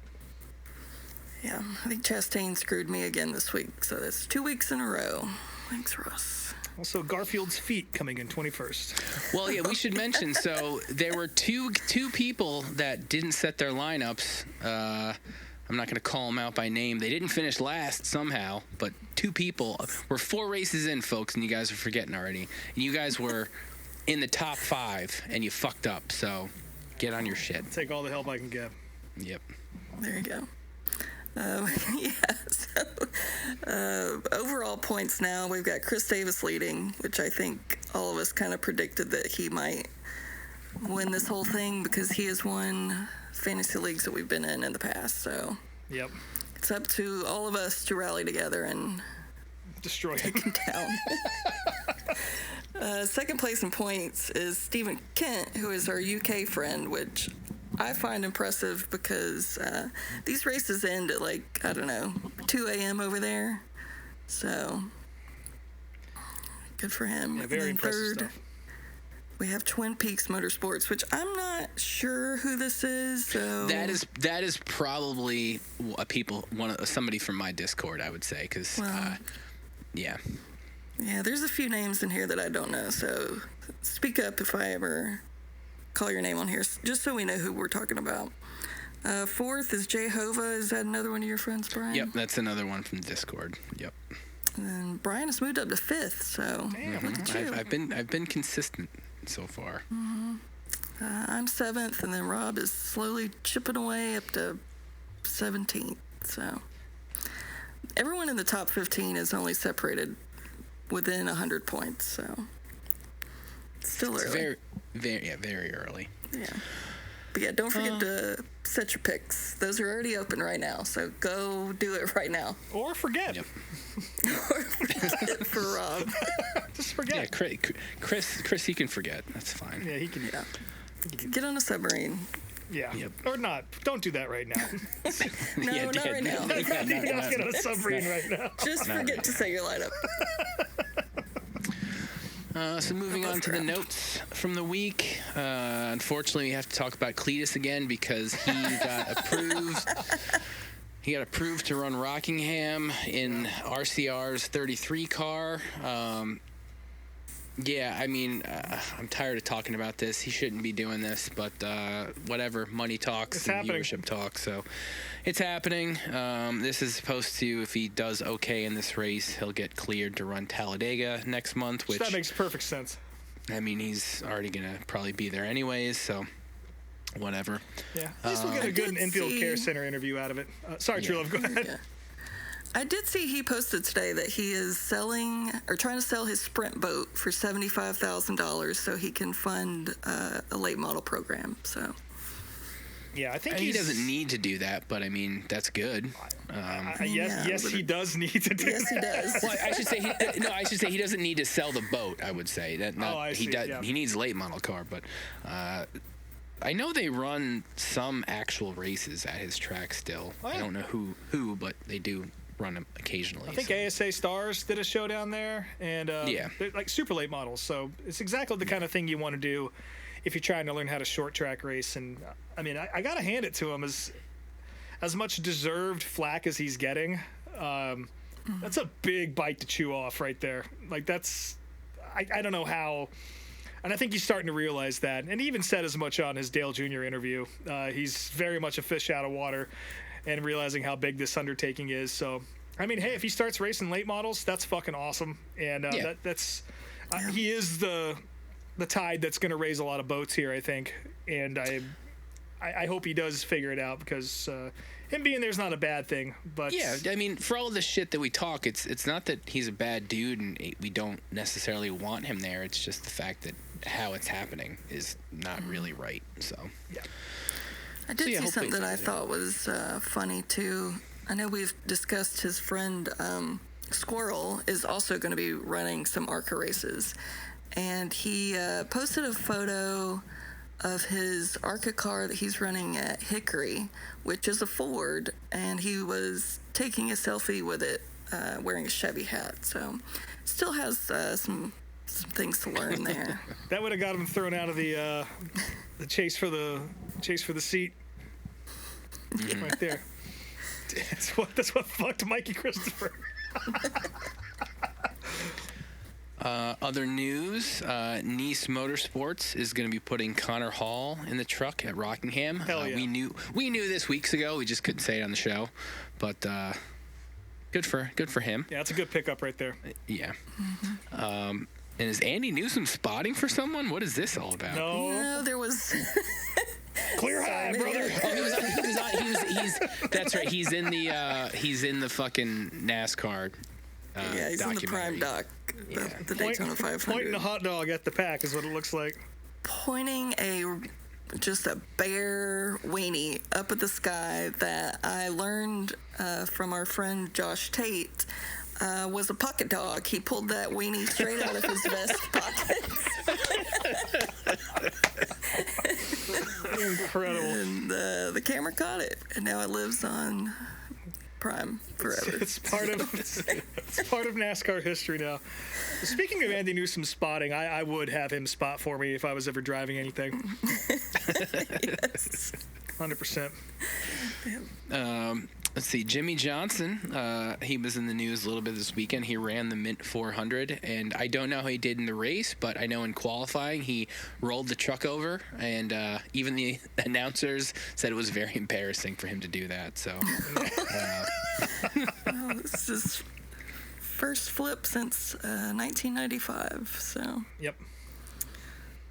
Yeah, I think Chastain screwed me again this week, so that's 2 weeks in a row. Thanks, Ross. Also, Garfield's feet coming in 21st. Well, yeah, we should mention. So there were two people that didn't set their lineups. I'm not going to call them out by name. They didn't finish last somehow, but 2 people. We're 4 races in, folks, and you guys are forgetting already. And you guys were in the top 5, and you fucked up. So get on your shit. Take all the help I can get. Yep. There you go. Overall points now, we've got Chris Davis leading, which I think all of us kind of predicted that he might win this whole thing because he has won fantasy leagues that we've been in the past. So Yep. it's up to all of us to rally together and Destroy take him down. Second place in points is Stephen Kent, who is our UK friend, which I find impressive because these races end at 2 a.m. over there. So good for him. Yeah, very And then impressive third, stuff. we have Twin Peaks Motorsports, which I'm not sure who this is. So That is probably somebody from my Discord, I would say, because yeah. Yeah, there's a few names in here that I don't know. So speak up if I ever call your name on here, just so we know who we're talking about. Fourth is Jehovah. Is that another one of your friends, Brian? Yep, that's another one from Discord. Yep. And then Brian has moved up to 5th, so look at you. I've been consistent so far. I'm 7th, and then Rob is slowly chipping away up to 17th. So everyone in the top 15 is only separated within 100 points. So still It's early. very early. Yeah. But yeah, don't forget to set your picks. Those are already open right now, so go do it right now. Or forget. Yep. For Rob. Just Yeah, forget. Chris, he can forget. That's fine. Yeah, he can. Yeah. Get on a submarine. Yeah. Yep. Or not. Don't do that right now. No, Yeah, not yeah, right no. now. You're not get on a submarine right now. Just forget to say your lineup. So moving on to the notes from the week. Unfortunately, we have to talk about Cletus again because he got approved. He got approved to run Rockingham in RCR's 33 car. Yeah, I mean, I'm tired of talking about this. He shouldn't be doing this, but whatever. Money talks It's and happening. viewership talks, so it's happening. This is supposed to, if he does okay in this race, he'll get cleared to run Talladega next month, which, That makes perfect sense. I mean, he's already going to probably be there anyways, so whatever. Yeah. At least we'll get a good did infield care see- center interview out of it. Sorry, Yeah. True Love, go ahead. Yeah. I did see he posted today that he is selling or trying to sell his Sprint boat for $75,000 so he can fund a late model program. So Yeah, I think And he he's... doesn't need to do that, but I mean, that's good. yes, Yeah, yes, but he does need to do yes, he does. Well, I should say he doesn't need to sell the boat. I would say that. Not, Oh, I he see, does. yeah. He needs a late model car, but I know they run some actual races at his track still. Oh, yeah. I don't know who, but they do run them occasionally. I think so. ASA Stars did a show down there, and Yeah. they're like super late models. So it's exactly the kind of thing you want to do if you're trying to learn how to short track race. And I mean, I gotta hand it to him as much deserved flack as he's getting. That's a big bite to chew off right there. Like that's, I don't know how. And I think he's starting to realize that. And he even said as much on his Dale Jr. interview. He's very much a fish out of water and realizing how big this undertaking is. So, I mean, hey, if he starts racing late models, that's fucking awesome. And Yeah. he is the tide that's going to raise a lot of boats here, I think. And I hope he does figure it out because him being there is not a bad thing. But Yeah, I mean, for all the shit that we talk, it's not that he's a bad dude and we don't necessarily want him there. It's just the fact that how it's happening is not really right. So. I did yeah, see hopefully something that I it's thought was funny too. I know we've discussed his friend Squirrel is also going to be running some ARCA races, and he posted a photo of his ARCA car that he's running at Hickory, which is a Ford, and he was taking a selfie with it wearing a Chevy hat. So still has some things to learn there. that would have got him thrown out of the chase for the seat. Right there. That's what fucked Mikey Christopher. Other news, Nice Motorsports is going to be putting Connor Hall in the truck at Rockingham. Hell yeah. We knew this weeks ago. We just couldn't say it on the show, but good for him. Yeah, that's a good pickup right there. Yeah. And is Andy Newsom spotting for someone? What is this all about? No, No, there was. clear high, brother. He's that's right. He's in the fucking NASCAR. Yeah, he's in the prime doc, the Daytona 500. Pointing a hot dog at the pack is what it looks like. Pointing just a bare weenie up at the sky that I learned from our friend Josh Tate was a pocket dog. He pulled that weenie straight out of his vest pocket. Incredible. And the camera caught it, and now it lives on Prime forever. It's part of NASCAR history now. Speaking of Andy Newsom spotting, I would have him spot for me if I was ever driving anything. Yes. 100%. Let's see, Jimmy Johnson, he was in the news a little bit this weekend. He ran the Mint 400, and I don't know how he did in the race, but I know in qualifying he rolled the truck over, and even the announcers said it was very embarrassing for him to do that. So, Well, this is his first flip since 1995, so Yep.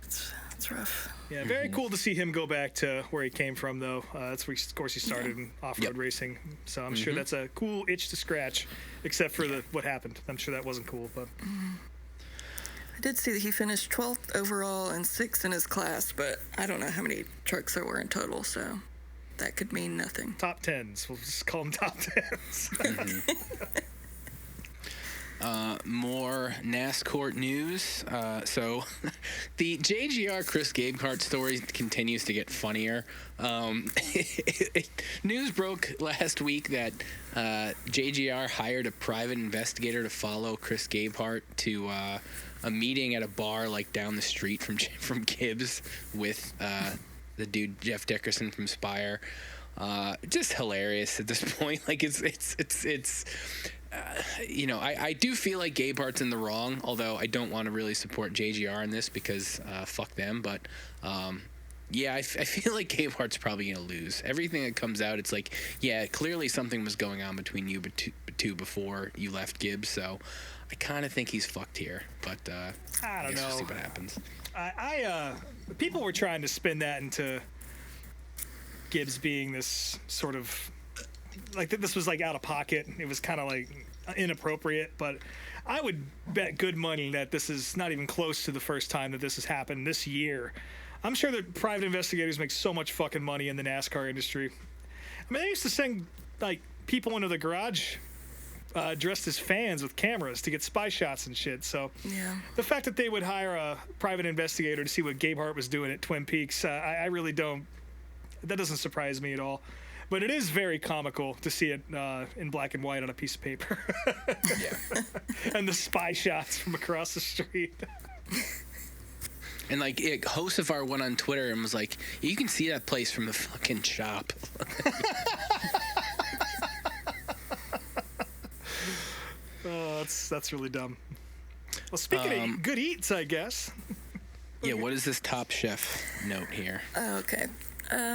it's rough. Yeah, very cool to see him go back to where he came from, though. That's where, of course, he started in off-road racing. So I'm sure that's a cool itch to scratch, except for what happened. I'm sure that wasn't cool, but I did see that he finished 12th overall and 6th in his class, but I don't know how many trucks there were in total, so that could mean nothing. top tens. We'll just call them top tens. More NASCAR news. So the JGR Chris Gabehart story continues to get funnier. News broke last week that JGR hired a private investigator to follow Chris Gabehart to a meeting at a bar like down the street from Gibbs with the dude Jeff Dickerson from Spire. Just hilarious at this point. Like it's I do feel like Gabehart's in the wrong, although I don't want to really support JGR in this because fuck them. But I feel like Gabehart's probably going to lose. Everything that comes out, it's like, yeah, clearly something was going on between you two before you left Gibbs. So I kind of think he's fucked here. But I don't know. We'll see what happens. People were trying to spin that into Gibbs being this sort of like this was like out of pocket. It was kind of like inappropriate, but I would bet good money that this is not even close to the first time that this has happened this year. I'm sure that private investigators make so much fucking money in the NASCAR industry. I mean, they used to send like people into the garage dressed as fans with cameras to get spy shots and shit. So Yeah. the fact that they would hire a private investigator to see what Gabehart was doing at Twin Peaks, I really don't. That doesn't surprise me at all. But it is very comical to see it in black and white on a piece of paper. Yeah. And the spy shots from across the street. And like Hosefar went on Twitter and was like, you can see that place from the fucking shop. Oh, that's really dumb. Well, speaking of good eats, I guess. Yeah, what is this Top Chef note here? Okay.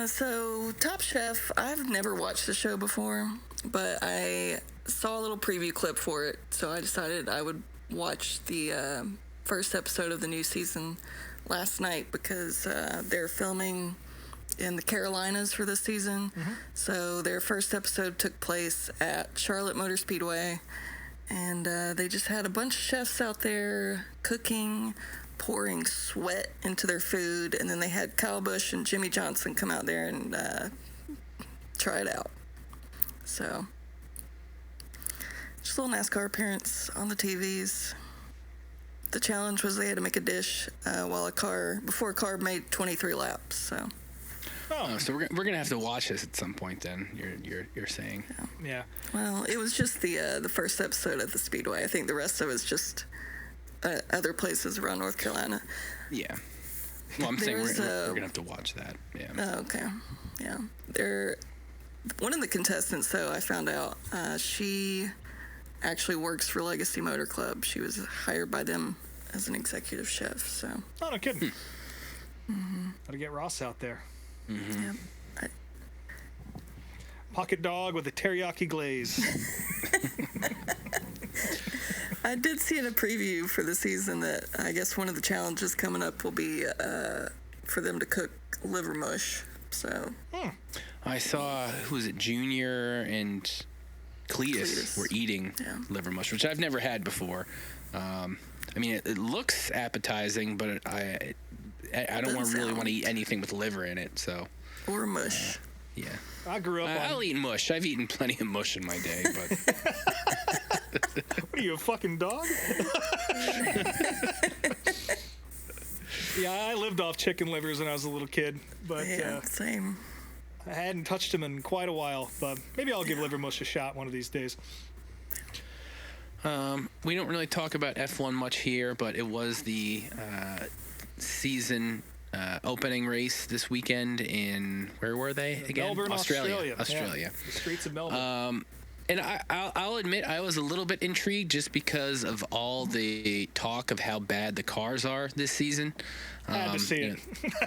So Top Chef, I've never watched the show before, but I saw a little preview clip for it, so I decided I would watch the first episode of the new season last night because they're filming in the Carolinas for this season. Mm-hmm. So their first episode took place at Charlotte Motor Speedway, and they just had a bunch of chefs out there cooking, pouring sweat into their food, and then they had Kyle Busch and Jimmy Johnson come out there and try it out. So, just a little NASCAR appearance on the TVs. The challenge was they had to make a dish before a car made 23 laps. So, So we're gonna have to watch this at some point. Then you're saying? Yeah. well, it was just the first episode of the Speedway. I think the rest of it was just other places around North Carolina. Yeah. Well, I'm saying we're There's, gonna have to watch that. Yeah. Oh, okay. Yeah. One of the contestants, though, I found out, she actually works for Legacy Motor Club. She was hired by them as an executive chef, so. Oh, no kidding. Gotta get Ross out there. Yeah. Pocket dog with a teriyaki glaze. I did see in a preview for the season that I guess one of the challenges coming up will be for them to cook liver mush, so. I saw Junior and Cletus were eating liver mush, which I've never had before. I mean, it looks appetizing, but I don't really want to eat anything with liver in it. So. Or mush. Yeah. I grew up I'll eat mush. I've eaten plenty of mush in my day, but. What are you, a fucking dog? Yeah, I lived off chicken livers when I was a little kid, but Yeah, same. I hadn't touched them in quite a while. But maybe I'll give liver mush a shot one of these days. We don't really talk about F1 much here, but it was the season opening race this weekend in, where were they again? Melbourne, Australia. Australia. Yeah, the streets of Melbourne. And I'll admit I was a little bit intrigued just because of all the talk of how bad the cars are this season. Had to see it.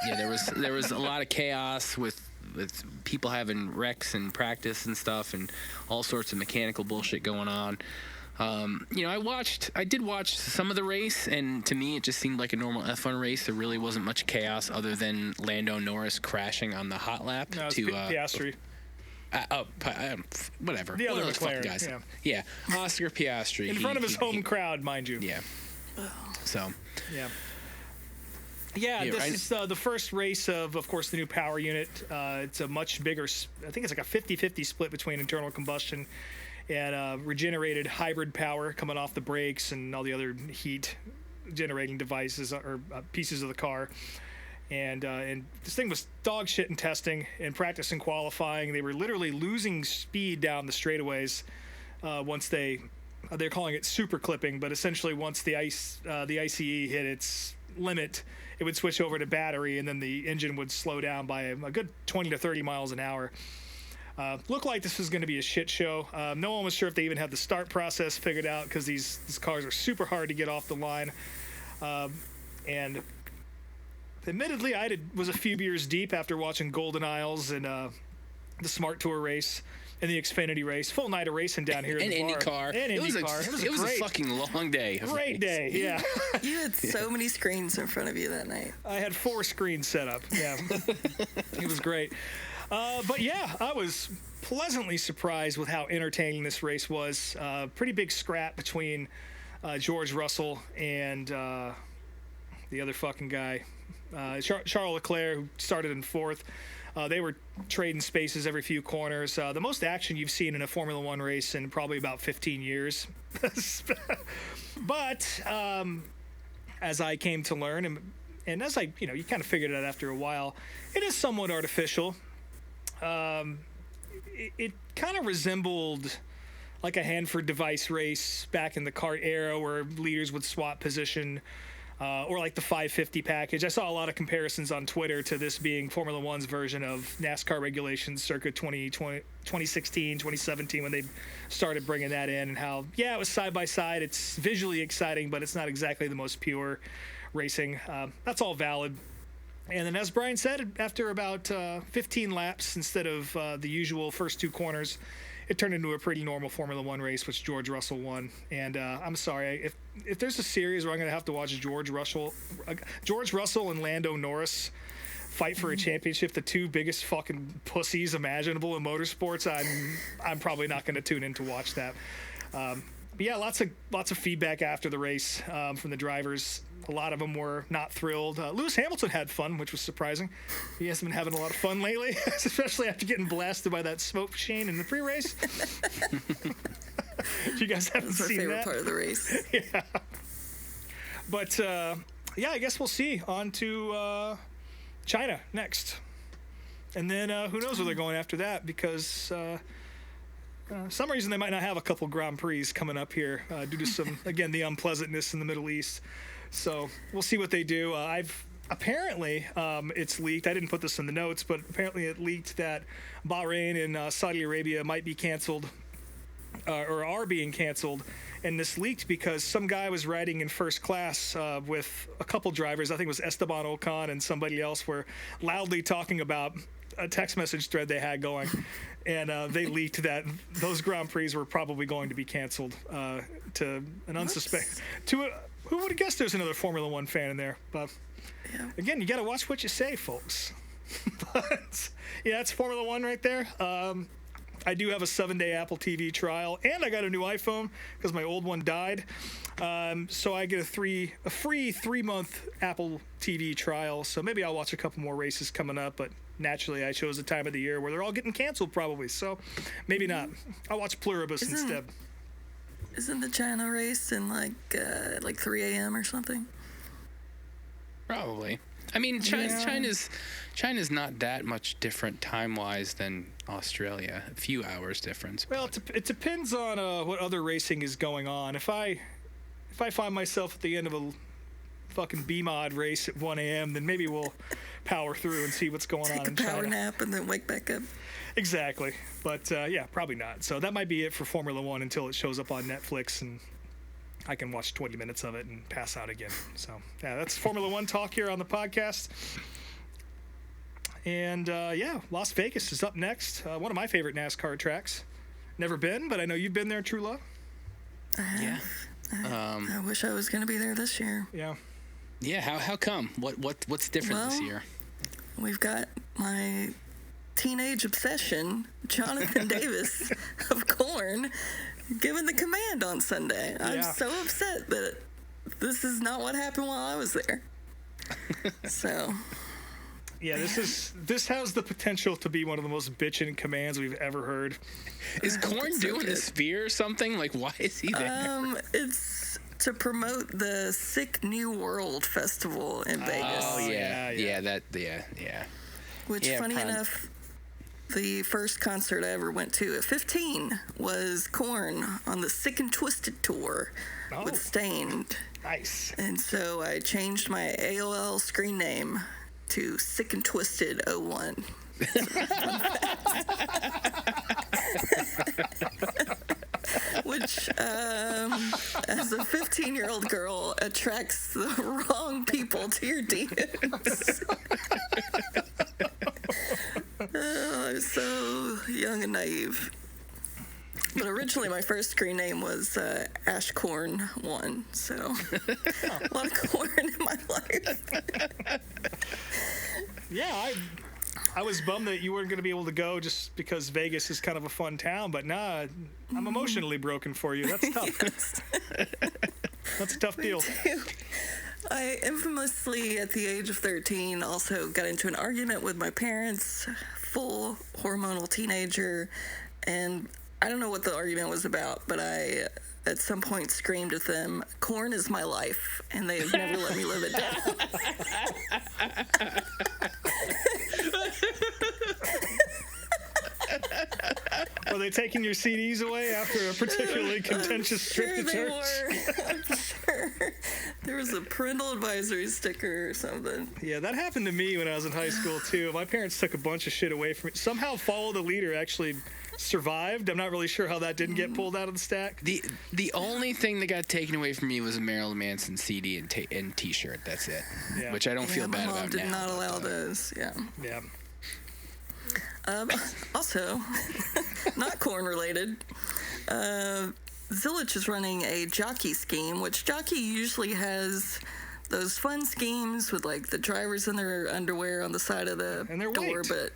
Yeah, there was a lot of chaos with people having wrecks in practice and stuff, and all sorts of mechanical bullshit going on. I did watch some of the race, and to me it just seemed like a normal F1 race. There really wasn't much chaos other than Lando Norris crashing on the hot lap No, it's to Piastri. Whatever. The other One of those fucking McLaren, guys. yeah. Oscar Piastri. In front of his home crowd, mind you. Yeah. So. Yeah. Yeah, Yeah, this is the first race of course, the new power unit. It's a much bigger, I think it's like a 50-50 split between internal combustion and regenerated hybrid power coming off the brakes and all the other heat generating devices or pieces of the car. And this thing was dog shit in testing and practice and qualifying. They were literally losing speed down the straightaways once they're calling it super clipping, but essentially once the ICE hit its limit, it would switch over to battery, and then the engine would slow down by a good 20 to 30 miles an hour. Looked like this was going to be a shit show. No one was sure if they even had the start process figured out, because these cars are super hard to get off the line. And admittedly, I was a few beers deep after watching Golden Isles and the Smart Tour race and the Xfinity race. Full night of racing down here in the bar. IndyCar. And IndyCar. It was a fucking long day. Great day, yeah. You had so many screens in front of you that night. I had 4 screens set up, yeah. It was great. But yeah, I was pleasantly surprised with how entertaining this race was. Pretty big scrap between George Russell and the other fucking guy, Charles Leclerc, who started in 4th. They were trading spaces every few corners. The most action you've seen in a Formula One race in probably about 15 years. But as I came to learn, and as you kind of figured it out after a while, it is somewhat artificial. It kind of resembled like a Hanford device race back in the kart era, where leaders would swap position. Or like the 550 package. I saw a lot of comparisons on Twitter to this being Formula One's version of NASCAR regulations circa 2016, 2017, when they started bringing that in, and how, yeah, it was side by side. It's visually exciting, but it's not exactly the most pure racing. That's all valid. And then, as Brian said, after about 15 laps instead of the usual first 2 corners, it turned into a pretty normal Formula One race, which George Russell won. And I'm sorry, if there's a series where I'm going to have to watch George Russell and Lando Norris fight for a championship, the 2 biggest fucking pussies imaginable in motorsports, I'm probably not going to tune in to watch that. But yeah, lots of feedback after the race from the drivers. A lot of them were not thrilled. Lewis Hamilton had fun, which was surprising. He hasn't been having a lot of fun lately, especially after getting blasted by that smoke machine in the pre-race. If you guys haven't seen that. That's my favorite part of the race. Yeah. But, yeah, I guess we'll see. On to China next. And then who knows where they're going after that, because some reason they might not have a couple Grand Prix coming up here due to some, again, the unpleasantness in the Middle East. So we'll see what they do. Apparently, it's leaked. I didn't put this in the notes, but apparently it leaked that Bahrain and Saudi Arabia might be canceled or are being canceled. And this leaked because some guy was riding in first class with a couple drivers. I think it was Esteban Ocon and somebody else, were loudly talking about a text message thread they had going. And they leaked that those Grand Prix were probably going to be canceled to an unsuspected... Who would have guessed there's another Formula One fan in there? But again, you got to watch what you say, folks. But yeah, it's Formula One right there. I do have a 7-day Apple TV trial, and I got a new iPhone because my old one died. So I get a free 3-month Apple TV trial. So maybe I'll watch a couple more races coming up. But naturally, I chose a time of the year where they're all getting canceled, probably. So maybe not. I'll watch Pluribus instead. Isn't the China race in like 3 a.m. or something? Probably. I mean, China's not that much different time-wise than Australia. A few hours difference. Well, it depends on what other racing is going on. If I find myself at the end of a fucking B-mod race at 1 a.m., then maybe we'll power through and see what's going on in China. Take a power nap and then wake back up. Exactly. But, yeah, probably not. So that might be it for Formula One until it shows up on Netflix and I can watch 20 minutes of it and pass out again. So, yeah, that's Formula One talk here on the podcast. And, yeah, Las Vegas is up next. One of my favorite NASCAR tracks. Never been, but I know you've been there, True Love. Yeah. I wish I was going to be there this year. Yeah. Yeah, how come? What's different this year? We've got my teenage obsession, Jonathan Davis of Korn, giving the command on Sunday. I'm so upset that this is not what happened while I was there. So Yeah, this has the potential to be one of the most bitchin' commands we've ever heard. Is Korn doing a sphere or something? Like, why is he there? It's to promote the Sick New World Festival in Vegas. Oh yeah. Which, Yeah, funny enough, the first concert I ever went to at 15 was Korn on the SiCkNtWiStEd tour with Stained. Nice. And so I changed my AOL screen name to SiCkNtWiStEd01. Which, as a 15-year-old girl, attracts the wrong people to your DMs. I was so young and naive. But originally, my first screen name was Ashcorn1, so a lot of corn in my life. Yeah, I was bummed that you weren't going to be able to go just because Vegas is kind of a fun town, but nah, I'm emotionally broken for you. That's tough. That's a tough deal. I infamously, at the age of 13, also got into an argument with my parents, full hormonal teenager, and I don't know what the argument was about, but I, at some point, screamed at them, "Corn is my life," and they have never let me live it down. Were they taking your CDs away after a particularly contentious trip to church? I'm sure. There was a parental advisory sticker or something. Yeah, that happened to me when I was in high school, too. My parents took a bunch of shit away from me. Somehow Follow the Leader actually survived. I'm not really sure how that didn't get pulled out of the stack. The only thing that got taken away from me was a Marilyn Manson CD and T-shirt. That's it. Yeah. Which I don't feel bad about now. My mom did not allow those, yeah. Yeah. Also, not corn related, Zillage is running a jockey scheme, which jockey usually has those fun schemes with like the drivers in their underwear on the side of the door, but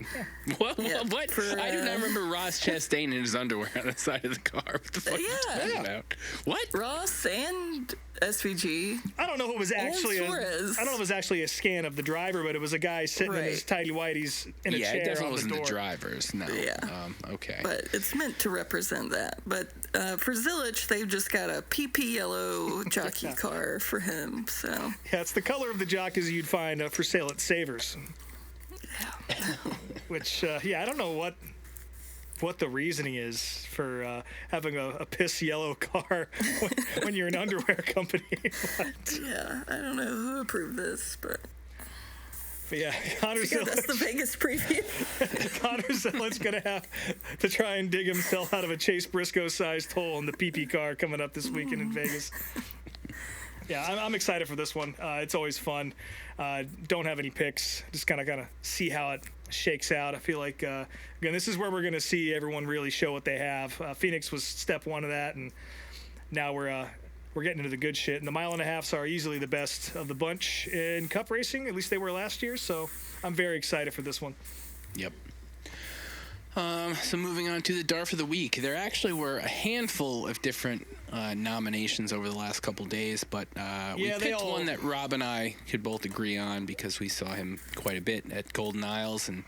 what? I do not remember Ross Chastain in his underwear on the side of the car. What the fuck are you talking about? What? Ross and SVG. I don't know if it was actually I don't know if it was actually a scan of the driver, but it was a guy sitting in his tidy whities in a chair. Yeah, it definitely wasn't the drivers. No. Yeah. Okay. But it's meant to represent that. But for Zillage, they've just got a PP yellow jockey car for him. So. Yeah, it's the color of the jockeys you'd find for sale at Savers. Yeah. Which, I don't know what the reasoning is for having a piss yellow car when you're an underwear company. Yeah, I don't know who approved this, but yeah, Connor Zillage. That's the Vegas preview. Connor Zillage going to have to try and dig himself out of a Chase Briscoe-sized hole in the PP car coming up this weekend in Vegas. Yeah, I'm excited for this one. It's always fun. Don't have any picks. Just kind of see how it shakes out. I feel like, again, this is where we're going to see everyone really show what they have. Phoenix was step one of that, and now we're getting into the good shit. And the 1.5 miles are easily the best of the bunch in Cup racing. At least they were last year. So I'm very excited for this one. Yep. So moving on to the DARF of the week. There actually were a handful of different nominations over the last couple days, but we picked one that Rob and I could both agree on because we saw him quite a bit at Golden Isles. And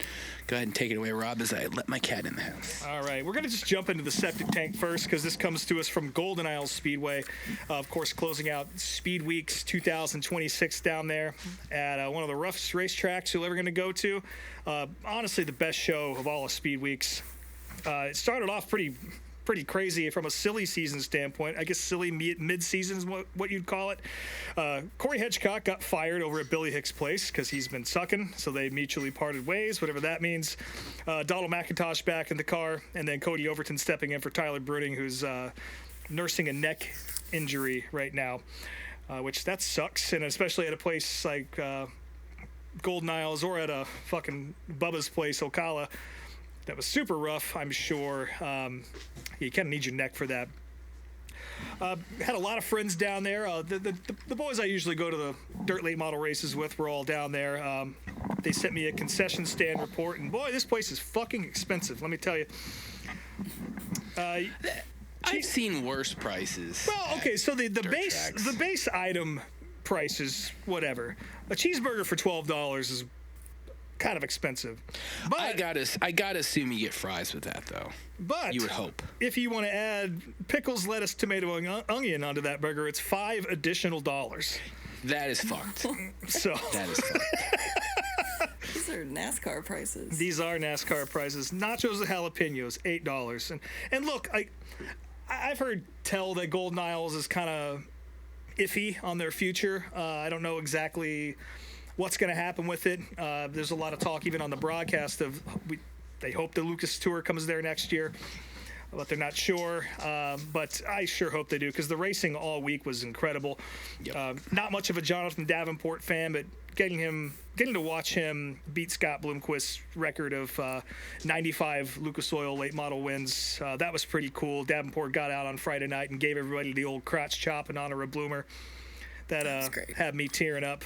go ahead and take it away, Rob, as I let my cat in the house. All right. We're going to just jump into the septic tank first because this comes to us from Golden Isles Speedway. Of course, closing out Speed Weeks 2026 down there at one of the roughest racetracks you're ever going to go to. Honestly, the best show of all of Speed Weeks. It started off pretty crazy from a silly season standpoint. I guess silly mid-season is what you'd call it. Corey Hitchcock got fired over at Billy Hicks' place because he's been sucking, so they mutually parted ways, whatever that means. Donald McIntosh back in the car, and then Cody Overton stepping in for Tyler Bruning, who's nursing a neck injury right now, which that sucks, and especially at a place like Golden Isles or at a fucking Bubba's place, Ocala. That was super rough, I'm sure. You kind of need your neck for that. Had a lot of friends down there. The boys I usually go to the dirt late model races with were all down there. They sent me a concession stand report, and boy, this place is fucking expensive, let me tell you. I've seen worse prices. Well, okay, so the base item prices, whatever. A cheeseburger for $12 is kind of expensive. But I gotta assume you get fries with that though. But you would hope. If you want to add pickles, lettuce, tomato, and onion onto that burger, it's $5 additional. That is fucked. So that is fucked. These are NASCAR prices. These are NASCAR prices. Nachos and jalapenos, $8. And look, I've heard tell that Golden Isles is kind of iffy on their future. I don't know exactly what's going to happen with it. There's a lot of talk even on the broadcast of they hope the Lucas Tour comes there next year, but they're not sure. But I sure hope they do, because the racing all week was incredible. Yep. Not much of a Jonathan Davenport fan, but getting to watch him beat Scott Bloomquist's record of 95 Lucas Oil late model wins, that was pretty cool. Davenport got out on Friday night and gave everybody the old crotch chop in honor of Bloomer. That had me tearing up.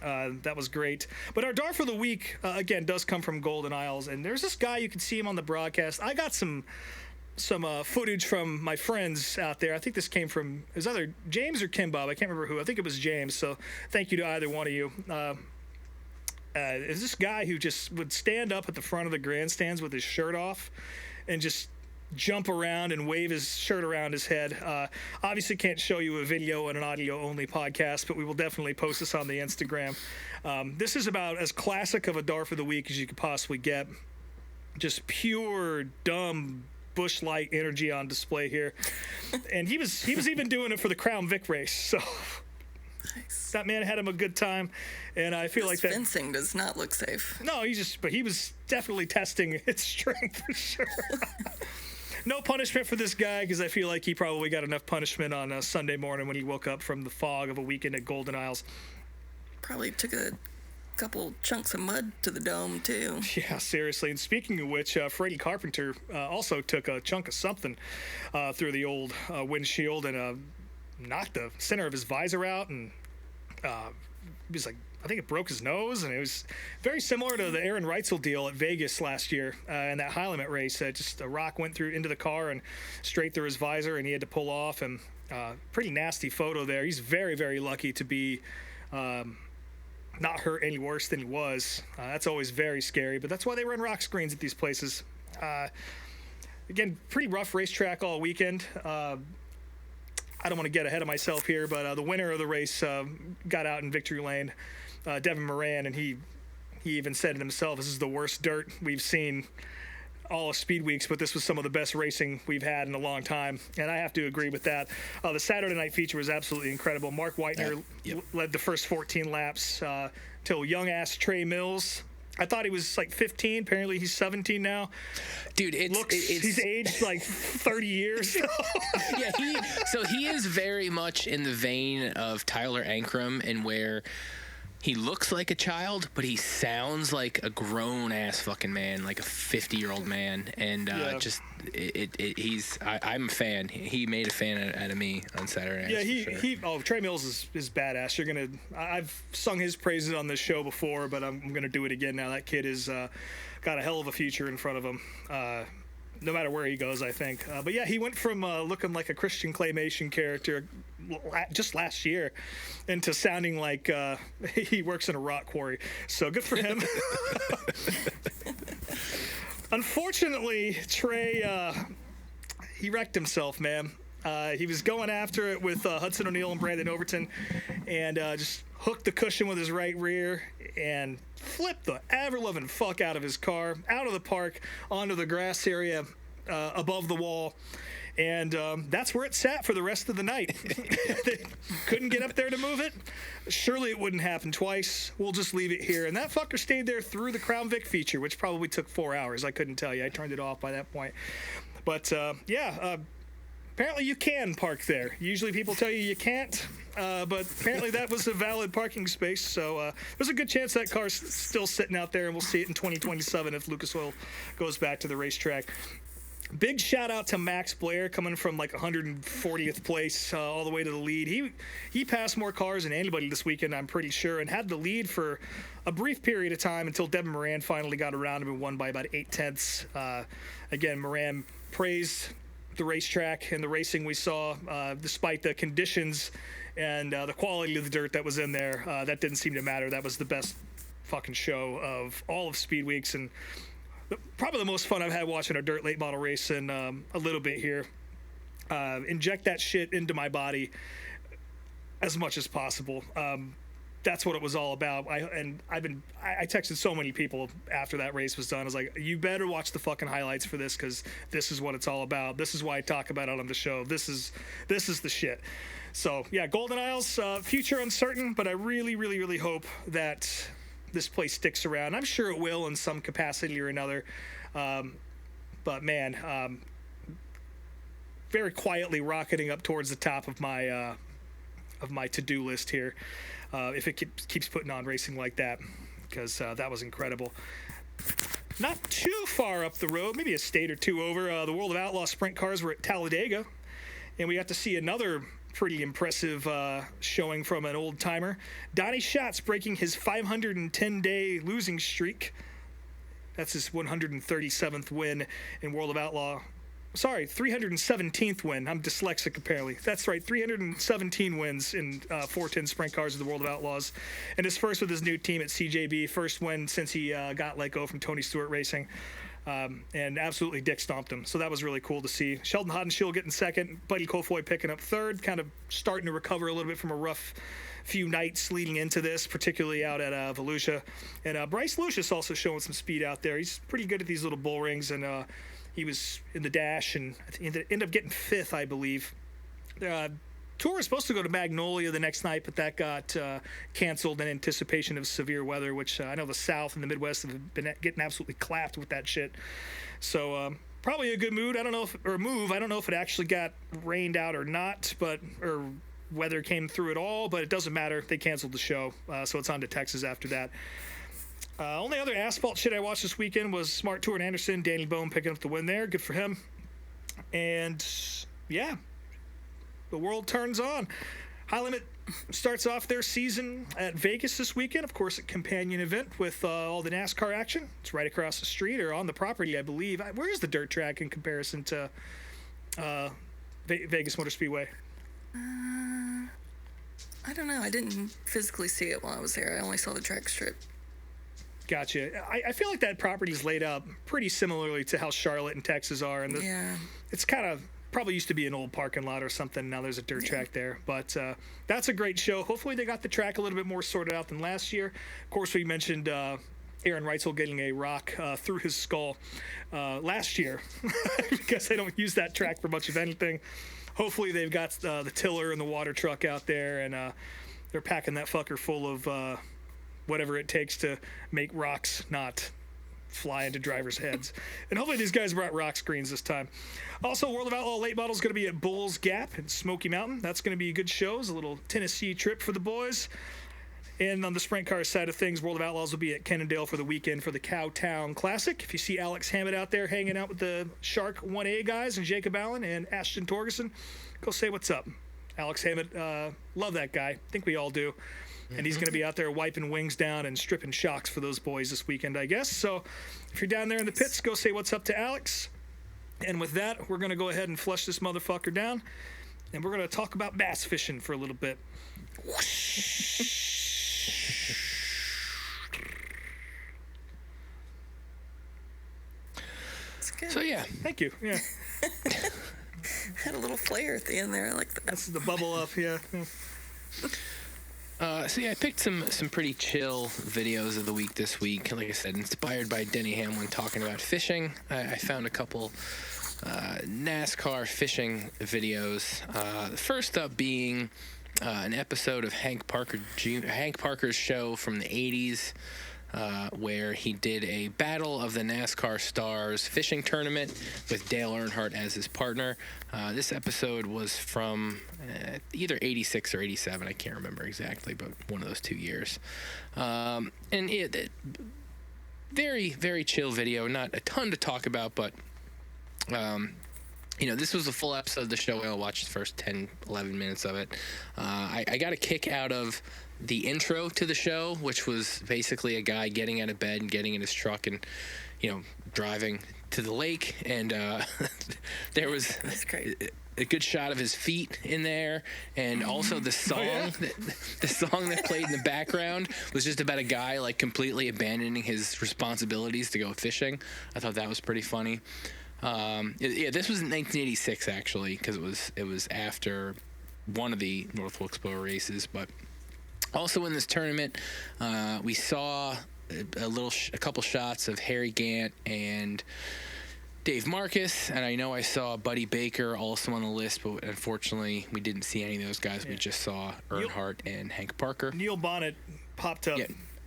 That was great. But our Darf of the Week, again, does come from Golden Isles. And there's this guy, you can see him on the broadcast. I got some footage from my friends out there. I think this came from, it was either James or Kim Bob. I can't remember who. I think it was James. So thank you to either one of you. Is this guy who just would stand up at the front of the grandstands with his shirt off and just jump around and wave his shirt around his head. Obviously can't show you a video and an audio-only podcast, but we will definitely post this on the Instagram. This is about as classic of a Darf of the Week as you could possibly get. Just pure, dumb, Busch Light energy on display here. And he was even doing it for the Crown Vic race, so Nice. that man had him a good time, and I feel like that fencing does not look safe. No, but he was definitely testing its strength for sure. No punishment for this guy, because I feel like he probably got enough punishment on a Sunday morning when he woke up from the fog of a weekend at Golden Isles. Probably took a couple chunks of mud to the dome too. Yeah, seriously. And speaking of which, Freddie Carpenter also took a chunk of something through the old windshield and knocked the center of his visor out, and he was like, I think it broke his nose, and it was very similar to the Aaron Reitzel deal at Vegas last year in that high limit race. Just a rock went through into the car and straight through his visor, and he had to pull off. And pretty nasty photo there. He's very, very lucky to be not hurt any worse than he was. That's always very scary, but that's why they run rock screens at these places. Again, pretty rough racetrack all weekend. I don't want to get ahead of myself here, but the winner of the race got out in victory lane, Devin Moran, and he even said it himself, this is the worst dirt we've seen all of Speed Weeks, but this was some of the best racing we've had in a long time, and I have to agree with that. The Saturday night feature was absolutely incredible. Mark Whitener led the first 14 laps till young-ass Trey Mills. I thought he was like 15. Apparently he's 17 now. Dude, he's aged like 30 years. Yeah, he is very much in the vein of Tyler Ankrum, and where he looks like a child, but he sounds like a grown-ass fucking man, like a 50-year-old man. And I'm a fan. He made a fan out of me on Saturday. Yeah, Trey Mills is badass. I've sung his praises on this show before, but I'm gonna do it again now. That kid is got a hell of a future in front of him. No matter where he goes, I think. But yeah, he went from looking like a Christian claymation character just last year into sounding like he works in a rock quarry. So good for him. Unfortunately, Trey, he wrecked himself, man. He was going after it with Hudson O'Neal and Brandon Overton, and just hooked the cushion with his right rear and flipped the ever-loving fuck out of his car, out of the park, onto the grass area above the wall. And that's where it sat for the rest of the night. They couldn't get up there to move it. Surely it wouldn't happen twice. We'll just leave it here. And that fucker stayed there through the Crown Vic feature, which probably took 4 hours. I couldn't tell you. I turned it off by that point. But, apparently you can park there. Usually people tell you can't, but apparently that was a valid parking space. So there's a good chance that car's still sitting out there, and we'll see it in 2027 if Lucas Oil goes back to the racetrack. Big shout out to Max Blair, coming from like 140th place all the way to the lead. He passed more cars than anybody this weekend, I'm pretty sure, and had the lead for a brief period of time until Devin Moran finally got around him and won by about 0.8. Again, Moran praised the racetrack and the racing we saw, despite the conditions and the quality of the dirt that was in there. That didn't seem to matter. That was the best fucking show of all of Speed Weeks, and probably the most fun I've had watching a dirt late model race in a little bit here. Inject that shit into my body as much as possible. That's what it was all about. I texted so many people after that race was done. I was like, you better watch the fucking highlights for this, because this is what it's all about. This is why I talk about it on the show. This is the shit. So yeah, Golden Isles, future uncertain, but I really, really, really hope that this place sticks around. I'm sure it will in some capacity or another. But man, very quietly rocketing up towards the top of my to-do list here. If it keeps putting on racing like that, because that was incredible. Not too far up the road, maybe a state or two over, the World of Outlaw Sprint Cars were at Talladega, and we got to see another pretty impressive showing from an old timer. Donnie Schatz breaking his 510-day losing streak. That's his 137th win in World of Outlaw. Sorry, 317th win. I'm dyslexic, apparently. That's right, 317 wins in 410 sprint cars of the World of Outlaws. And his first with his new team at CJB. First win since he got let go from Tony Stewart Racing. And absolutely dick stomped him. So that was really cool to see. Sheldon Haudenschild getting second. Buddy Kofoid picking up third. Kind of starting to recover a little bit from a rough few nights leading into this, particularly out at Volusia. And Bryce Lucius also showing some speed out there. He's pretty good at these little bull rings, and he was in the dash, and he ended up getting fifth, I believe. Tour was supposed to go to Magnolia the next night, but that got canceled in anticipation of severe weather, which I know the South and the Midwest have been getting absolutely clapped with that shit. So probably a good mood. I don't know if it actually got rained out or not, or weather came through at all, but it doesn't matter. They canceled the show, so it's on to Texas after that. Only other asphalt shit I watched this weekend was Smart Tour and Anderson. Danny Bone picking up the win there. Good for him. And yeah, the world turns on. High Limit starts off their season at Vegas this weekend. Of course, a companion event with all the NASCAR action. It's right across the street or on the property, I believe. Where is the dirt track in comparison to Vegas Motor Speedway? I don't know. I didn't physically see it while I was there. I only saw the track strip. Gotcha. I feel like that property is laid out pretty similarly to how Charlotte and Texas are. And Yeah. It's kind of probably used to be an old parking lot or something. Now there's a dirt track there. But that's a great show. Hopefully they got the track a little bit more sorted out than last year. Of course, we mentioned Aaron Reitzel getting a rock through his skull last year because they don't use that track for much of anything. Hopefully they've got the tiller and the water truck out there, and they're packing that fucker full of whatever it takes to make rocks not fly into drivers' heads. And hopefully these guys brought rock screens this time. Also, World of Outlaw Late Model is going to be at Bulls Gap in Smoky Mountain. That's going to be a good show. It's a little Tennessee trip for the boys. And on the sprint car side of things, World of Outlaws will be at Cannondale for the weekend for the Cowtown Classic. If you see Alex Hammett out there hanging out with the Shark 1A guys and Jacob Allen and Ashton Torgerson, go say what's up. Alex Hammett, love that guy. I think we all do. And he's going to be out there wiping wings down and stripping shocks for those boys this weekend, I guess. So if you're down there in the pits, go say what's up to Alex. And with that, we're going to go ahead and flush this motherfucker down. And we're going to talk about bass fishing for a little bit. So yeah, Thank you. Yeah, Had a little flair at the end there. I like that. that's the bubble up. Yeah. so yeah, I picked some pretty chill videos of the week this week. Like I said, inspired by Denny Hamlin talking about fishing. I found a couple NASCAR fishing videos. The first up being an episode of Hank Parker's show from the 80s. Where he did a Battle of the NASCAR Stars fishing tournament with Dale Earnhardt as his partner. This episode was from either 86 or 87. I can't remember exactly, but one of those 2 years. And very, very chill video. Not a ton to talk about, but this was a full episode of the show. I'll watch the first 10, 11 minutes of it. I got a kick out of the intro to the show, which was basically a guy getting out of bed and getting in his truck and, driving to the lake. And there was That's great. a good shot of his feet in there, and also the song the song that played in the background was just about a guy like completely abandoning his responsibilities to go fishing. I thought that was pretty funny. This was in 1986 actually, because it was after one of the North Wilkesboro races. But also in this tournament, we saw a couple shots of Harry Gant and Dave Marcus, and I know I saw Buddy Baker also on the list, but unfortunately we didn't see any of those guys. We just saw Earnhardt and Hank Parker. Neil Bonnet popped up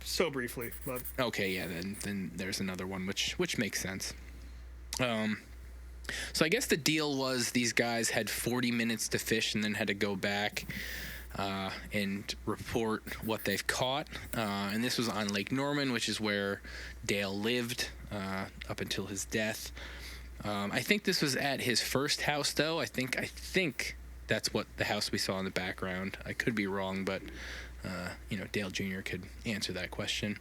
so briefly. But. Okay, yeah, then there's another one, which makes sense. So I guess the deal was these guys had 40 minutes to fish and then had to go back and report what they've caught. And this was on Lake Norman, which is where Dale lived up until his death. I think this was at his first house, though. I think that's what the house we saw in the background. I could be wrong, but Dale Jr. could answer that question.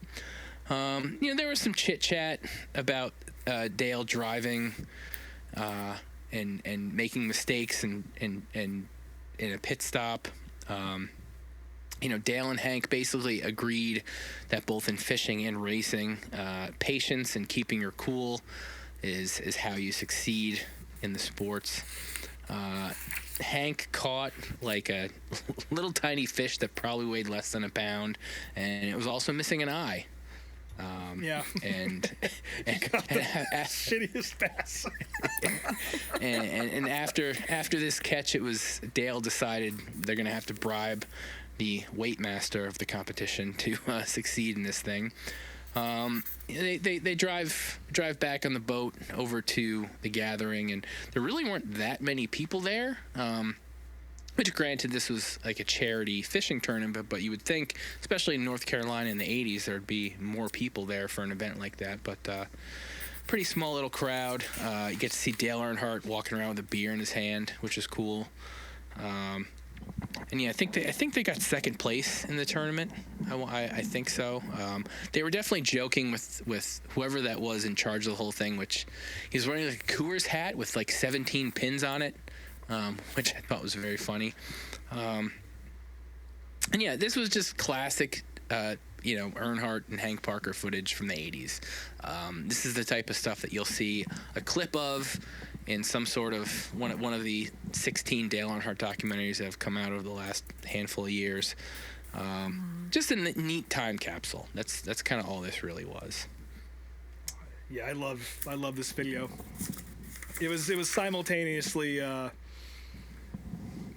There was some chit chat about Dale driving and making mistakes and in a pit stop. Dale and Hank basically agreed that both in fishing and racing, patience and keeping your cool is how you succeed in the sports. Hank caught like a little tiny fish that probably weighed less than a pound, and it was also missing an eye. And Shittiest bass. and after this catch, it was Dale decided they're gonna have to bribe the weight master of the competition to succeed in this thing. They drive back on the boat over to the gathering, and there really weren't that many people there. Which, granted, this was like a charity fishing tournament, but you would think, especially in North Carolina in the 80s, there'd be more people there for an event like that. But pretty small little crowd. You get to see Dale Earnhardt walking around with a beer in his hand, which is cool. And yeah, I think they got second place in the tournament. I think so. They were definitely joking with whoever that was in charge of the whole thing, which he's wearing like a Coors hat with like 17 pins on it. Which I thought was very funny. And yeah, this was just classic, Earnhardt and Hank Parker footage from the 80s. This is the type of stuff that you'll see a clip of in some sort of one of the 16 Dale Earnhardt documentaries that have come out over the last handful of years. Just a neat time capsule. That's kind of all this really was. Yeah, I love this video. It was simultaneously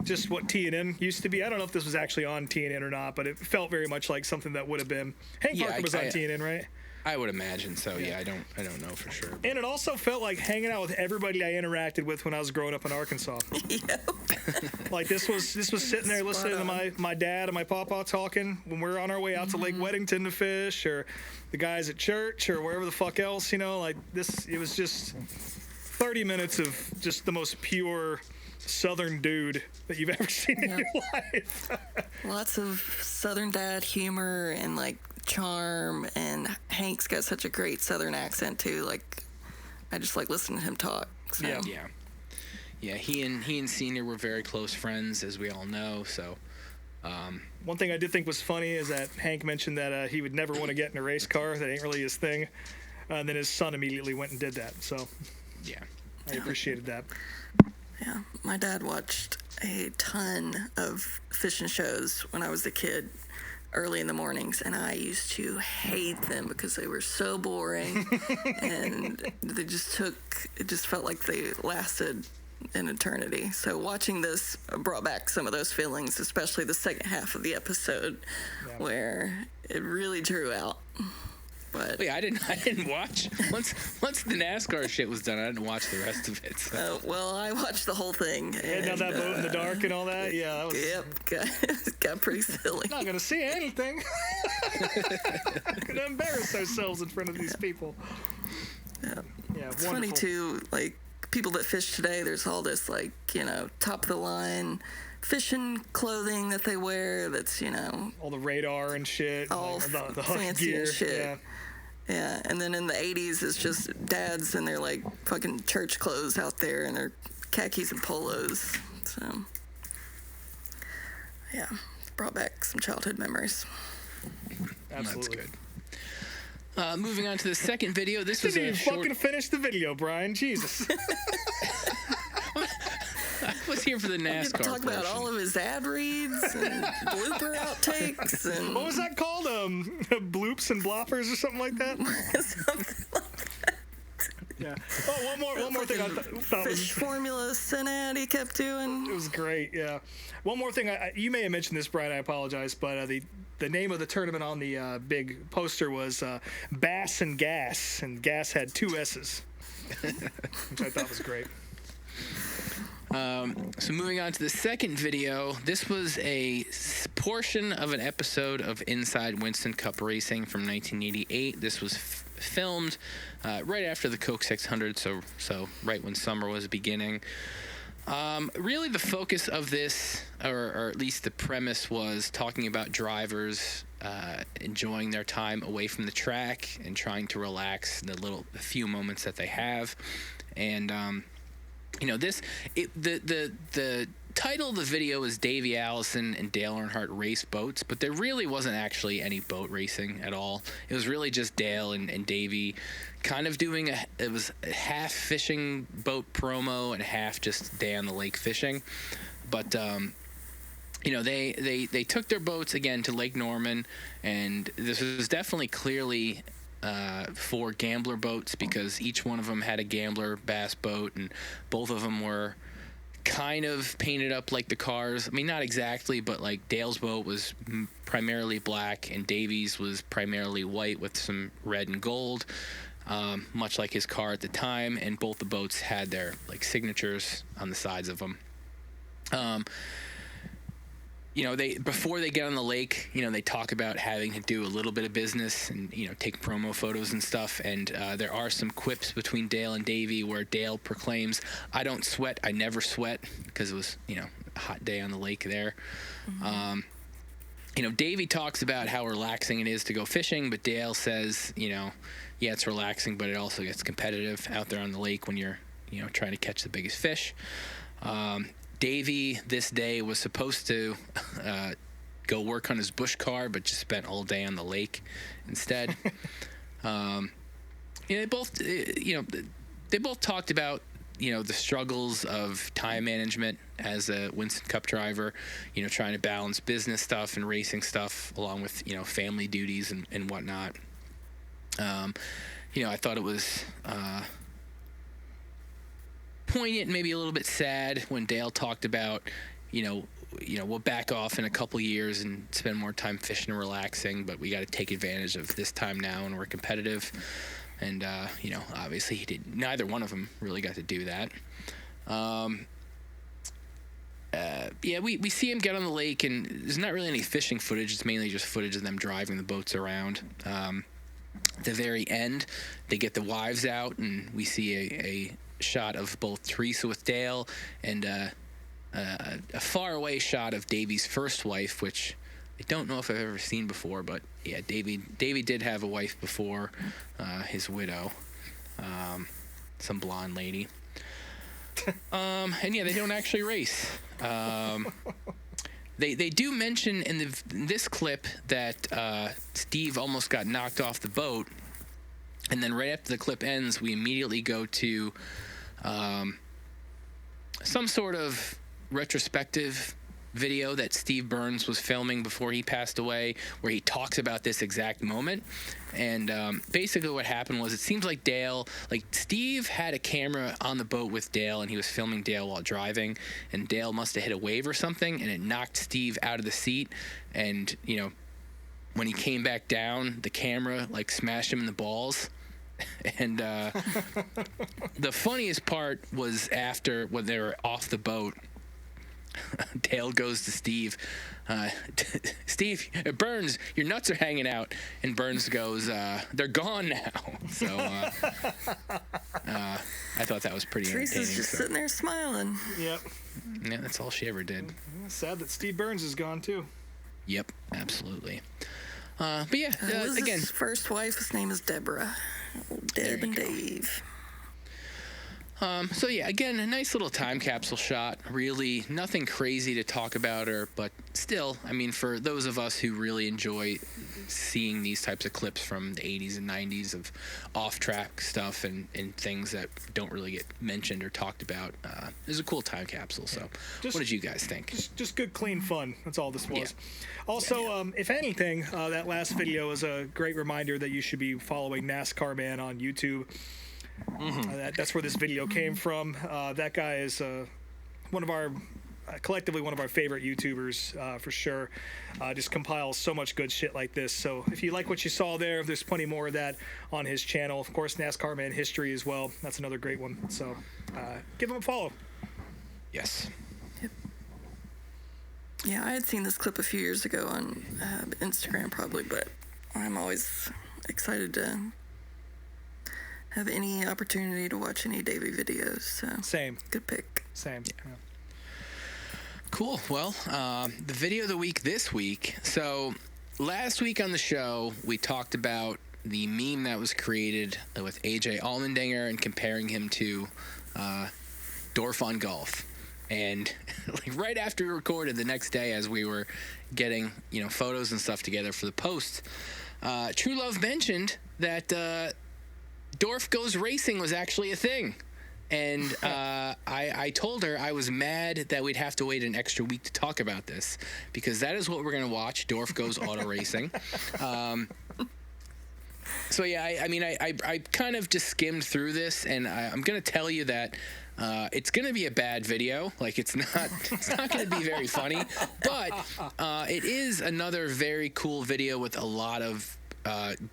just what TNN used to be. I don't know if this was actually on TNN or not, but it felt very much like something that would have been. Hank Parker was on TNN, right? I would imagine so. Yeah, I don't know for sure. And it also felt like hanging out with everybody I interacted with when I was growing up in Arkansas. Yep. Like this was sitting there listening to my dad and my papa talking when we're on our way out to Lake Weddington to fish, or the guys at church, or wherever the fuck else. Like this, it was just 30 minutes of just the most pure Southern dude that you've ever seen in your life. Lots of Southern dad humor and like charm, and Hank's got such a great Southern accent too. Like, I just like listening to him talk. So. Yeah. He and Senior were very close friends, as we all know. So, one thing I did think was funny is that Hank mentioned that he would never want to get in a race car. That ain't really his thing. And then his son immediately went and did that. So, yeah, I appreciated that. Yeah, my dad watched a ton of fishing shows when I was a kid early in the mornings, and I used to hate them because they were so boring and it just felt like they lasted an eternity. So watching this brought back some of those feelings, especially the second half of the episode where it really drew out. But I didn't watch once the NASCAR shit was done. I didn't watch the rest of it. So. Well, I watched the whole thing. And down that boat in the dark and all that. Yeah, that was. Yep, got pretty silly. Not gonna see anything. Gonna embarrass ourselves in front of these people. Yeah, it's wonderful. funny too. Like people that fish today, there's all this, like, top of the line fishing clothing that they wear that's, all the radar and shit, all like the fancy gear. and shit. Yeah. Yeah, and then in the 80s, it's just dads in their, like, fucking church clothes out there and their khakis and polos. So, yeah, brought back some childhood memories. Absolutely. That's good. Moving on to the second video. This was Didn't a even short... fucking finish the video, Brian. Jesus. I was here for the Get to NASCAR talk about portion. all of his ad reads and blooper outtakes and What was that called? Bloops and bloppers or something like that? something like Yeah. Oh, one more thing I thought was... fish formula synad he kept doing. It was great, yeah. One more thing, you may have mentioned this, Brian, I apologize, but the name of the tournament on the big poster was Bass and Gas, and Gas had 2 S's, which I thought was great. So moving on to the second video, this was a portion of an episode of Inside Winston Cup Racing from 1988. This was filmed right after the Coke 600, so right when summer was beginning. Really the focus of this, or at least the premise, was talking about drivers enjoying their time away from the track and trying to relax the few moments that they have. And the title of the video is Davey Allison and Dale Earnhardt Race Boats, but there really wasn't actually any boat racing at all. It was really just Dale and Davey kind of doing it was a half fishing boat promo and half just day on the lake fishing. But they took their boats again to Lake Norman, and this was definitely clearly for gambler boats, because each one of them had a gambler bass boat, and both of them were kind of painted up like the cars. I mean, not exactly, but like Dale's boat was primarily black and Davey's was primarily white with some red and gold, much like his car at the time, and both the boats had their like signatures on the sides of them. Before they get on the lake, they talk about having to do a little bit of business and, take promo photos and stuff. And there are some quips between Dale and Davey where Dale proclaims, "I don't sweat, I never sweat," because it was, a hot day on the lake there. Mm-hmm. Davey talks about how relaxing it is to go fishing, but Dale says, yeah, it's relaxing, but it also gets competitive out there on the lake when you're, trying to catch the biggest fish. Davey this day was supposed to go work on his bush car, but just spent all day on the lake instead. They both talked about the struggles of time management as a Winston Cup driver, trying to balance business stuff and racing stuff along with family duties and whatnot. I thought it was poignant, maybe a little bit sad, when Dale talked about, we'll back off in a couple years and spend more time fishing and relaxing, but we got to take advantage of this time now, and we're competitive. And obviously neither one of them really got to do that. We see him get on the lake, and there's not really any fishing footage. It's mainly just footage of them driving the boats around. At the very end, they get the wives out, and we see a shot of both Teresa with Dale and a far away shot of Davey's first wife, which I don't know if I've ever seen before, but yeah, Davey did have a wife before, his widow, some blonde lady. And yeah, they don't actually race. They do mention in this clip that Steve almost got knocked off the boat, and then right after the clip ends, we immediately go to some sort of retrospective video that Steve Burns was filming before he passed away, where he talks about this exact moment. And basically what happened was, it seems like Steve had a camera on the boat with Dale, and he was filming Dale while driving, and Dale must have hit a wave or something, and it knocked Steve out of the seat. And when he came back down, the camera smashed him in the balls. And the funniest part was after, when they were off the boat, Dale goes to Steve. Steve, Burns, your nuts are hanging out. And Burns goes, they're gone now. So I thought that was pretty Teresa's entertaining. just sitting there smiling. Yep. Yeah, that's all she ever did. Sad that Steve Burns is gone too. Yep, absolutely. But yeah, Liz's again, first wife, his name is Deborah. Deb and Dave. so yeah, again, a nice little time capsule shot. Really nothing crazy to talk about her, but still, I mean, for those of us who really enjoy seeing these types of clips from the 80s and 90s of off-track stuff and things that don't really get mentioned or talked about, it's a cool time capsule. So what did you guys think? Just good, clean fun. That's all this was. Yeah. Also, if anything, that last video is a great reminder that you should be following NASCAR Man on YouTube. That's where this video came from. That guy is one of our collectively one of our favorite YouTubers for sure. Just compiles so much good shit like this. So if you like what you saw there's plenty more of that on his channel. Of course, NASCAR Man History as well. That's another great one. So give him a follow. Yes. Yep. Yeah, I had seen this clip a few years ago on Instagram probably, but I'm always excited to have any opportunity to watch any Davey videos. So Same. Good pick. Same. Yeah. Cool. Well, the video of the week this week. So last week on the show, we talked about the meme that was created with AJ Allmendinger and comparing him to Dorf on golf. And like right after we recorded, the next day as we were getting photos and stuff together for the post, True Love mentioned that Dorf Goes Racing was actually a thing. And I told her I was mad that we'd have to wait an extra week to talk about this, because that is what we're going to watch, Dorf Goes Auto Racing. So yeah, I mean, I kind of just skimmed through this, and I'm going to tell you that it's going to be a bad video. Like, it's not going to be very funny, but it is another very cool video with a lot of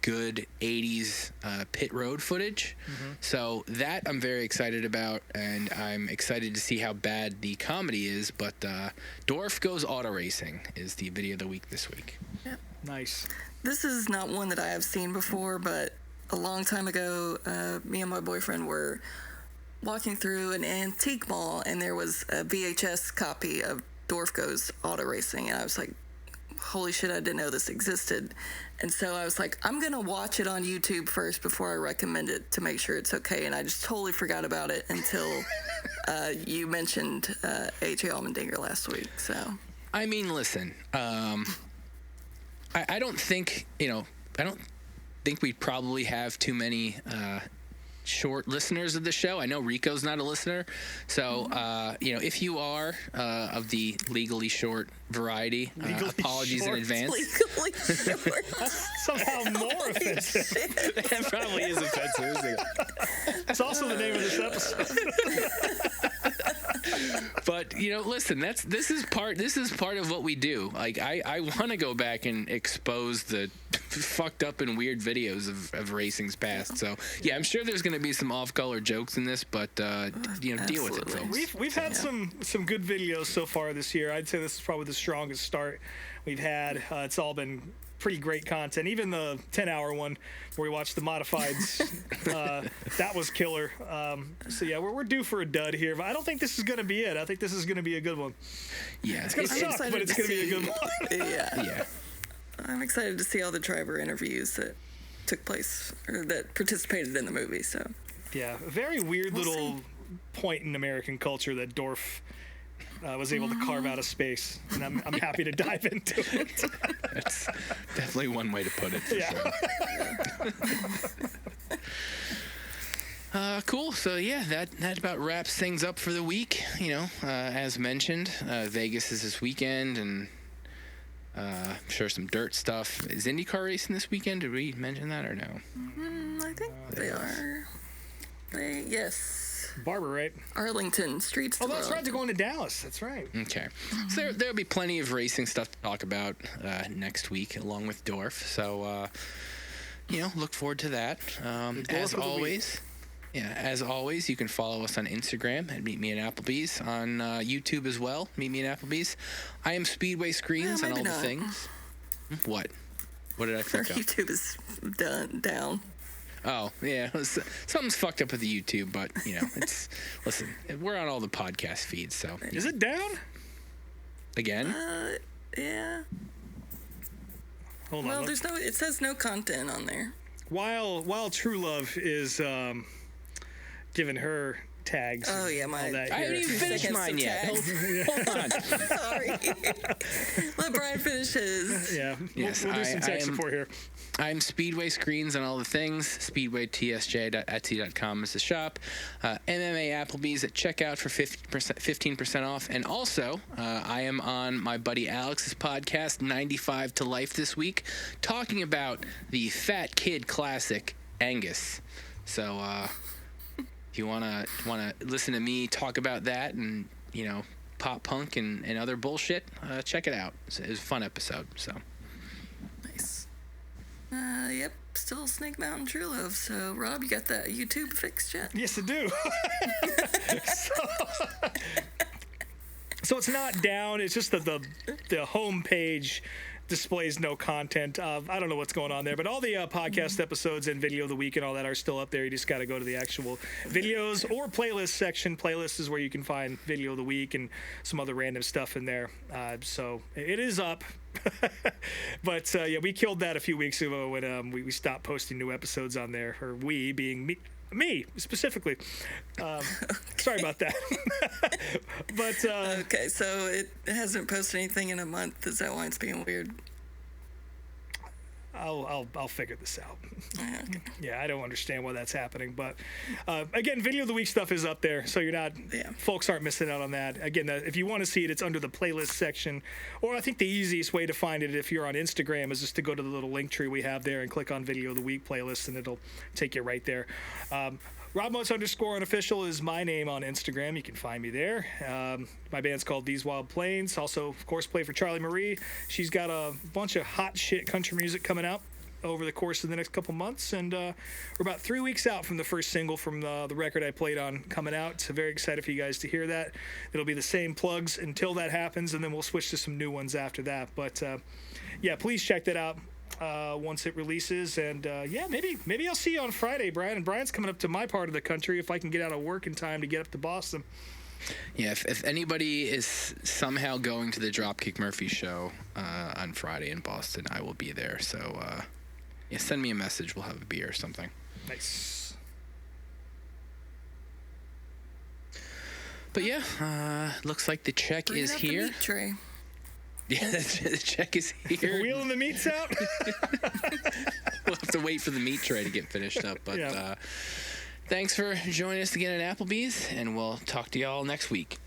good 80s pit road footage. So that I'm very excited about, and I'm excited to see how bad the comedy is. But Dorf Goes Auto Racing is the video of the week this week. Yep. Nice. This is not one that I have seen before, but a long time ago, me and my boyfriend were walking through an antique mall, and there was a VHS copy of Dorf Goes Auto Racing, and I was like, holy shit, I didn't know this existed. And so I was like, I'm going to watch it on YouTube first before I recommend it to make sure it's okay. And I just totally forgot about it until you mentioned AJ Allmendinger last week. So, I mean, listen, I don't think, I don't think we probably have too many short listeners of the show. I know Rico's not a listener. So, if you are of the legally short variety, apologies short. in advance. legally short. Somehow more offensive. That probably is offensive, isn't it? It's also the name of this episode. But listen, this is part of what we do. Like, I want to go back and expose the fucked up and weird videos of racing's past. So yeah, I'm sure there's going to be some off-color jokes in this, but deal with it, folks. We've had some good videos so far this year. I'd say this is probably the strongest start we've had. It's all been pretty great content. Even the 10-hour one where we watched the modifieds, that was killer. So yeah, we're due for a dud here, but I don't think this is going to be it. I think this is going to be a good one. Yeah, it's going to suck, but it's going to be a good one. Yeah. I'm excited to see all the driver interviews that took place or that participated in the movie. So yeah, a very weird little point in American culture that Dorf was able to carve out of space, and I'm happy to dive into it. That's definitely one way to put it, for sure. Cool. So yeah, that about wraps things up for the week. As mentioned, Vegas is this weekend, and I'm sure some dirt stuff. Is IndyCar racing this weekend? Did we mention that or no? I think they are. Yes. Barber, right? Arlington Streets. Oh, that's right. They're going to Dallas. That's right. Okay. So there'll be plenty of racing stuff to talk about next week, along with Dorf. So, look forward to that. As always, Yeah, as always, you can follow us on Instagram at meetmeatapplebees, on YouTube as well, Meet Me at Applebee's. I am Speedway Screens on all the things. What? What did I Our fuck up? YouTube is down. Oh, yeah. Something's fucked up with the YouTube, but, listen, we're on all the podcast feeds, so. Is it down? Again? Yeah. Hold on. Well, it says no content on there. While True Love is giving her tags. Oh, yeah, all that I haven't here. even finished mine yet. Hold on. Sorry. Let Brian finish his. Yeah. Yes, we'll do some tech support here. I'm Speedway Screens on all the things. SpeedwayTSJ.etsy.com is the shop. MMA Applebee's at checkout for 15% off. And also, I am on my buddy Alex's podcast, 95 to Life, this week, talking about the Fat Kid classic, Angus. So, if you wanna listen to me talk about that and, pop punk and other bullshit, check it out. It was a fun episode, so. Nice. Yep, still Snake Mountain True Love. So, Rob, you got that YouTube fixed yet? Yes, I do. So it's not down. It's just that the home page displays no content. I don't know what's going on there, but all the podcast episodes and video of the week and all that are still up there. You just got to go to the actual videos or playlist section. Playlist is where you can find video of the week and some other random stuff in there. So it is up. But yeah, we killed that a few weeks ago when we stopped posting new episodes on there, or we being me specifically. Sorry about that. But Okay, so it hasn't posted anything in a month. Is that why it's being weird? I'll figure this out. Okay. Yeah, I don't understand why that's happening, but again, video of the week stuff is up there, so folks aren't missing out on that. Again, if you want to see it, it's under the playlist section, or I think the easiest way to find it if you're on Instagram is just to go to the little link tree we have there and click on video of the week playlist, and it'll take you right there. RobMotes_unofficial is my name on Instagram. You can find me there. My band's called These Wild Plains. Also, of course, play for Charlie Marie. She's got a bunch of hot shit country music coming out over the course of the next couple months, and we're about 3 weeks out from the first single from the record I played on coming out. So very excited for you guys to hear that. It'll be the same plugs until that happens, and then we'll switch to some new ones after that. But yeah, please check that out once it releases, and yeah, maybe I'll see you on Friday, Brian. And Brian's coming up to my part of the country if I can get out of work in time to get up to Boston. Yeah, if anybody is somehow going to the Dropkick Murphy show on Friday in Boston, I will be there. So yeah, send me a message. We'll have a beer or something. Nice. But yeah, looks like the check Bring is up the here. meat tray. Yeah, the check is here. Wheeling the meats out. We'll have to wait for the meat tray to get finished up. But Yeah. thanks for joining us again at Applebee's, and we'll talk to y'all next week.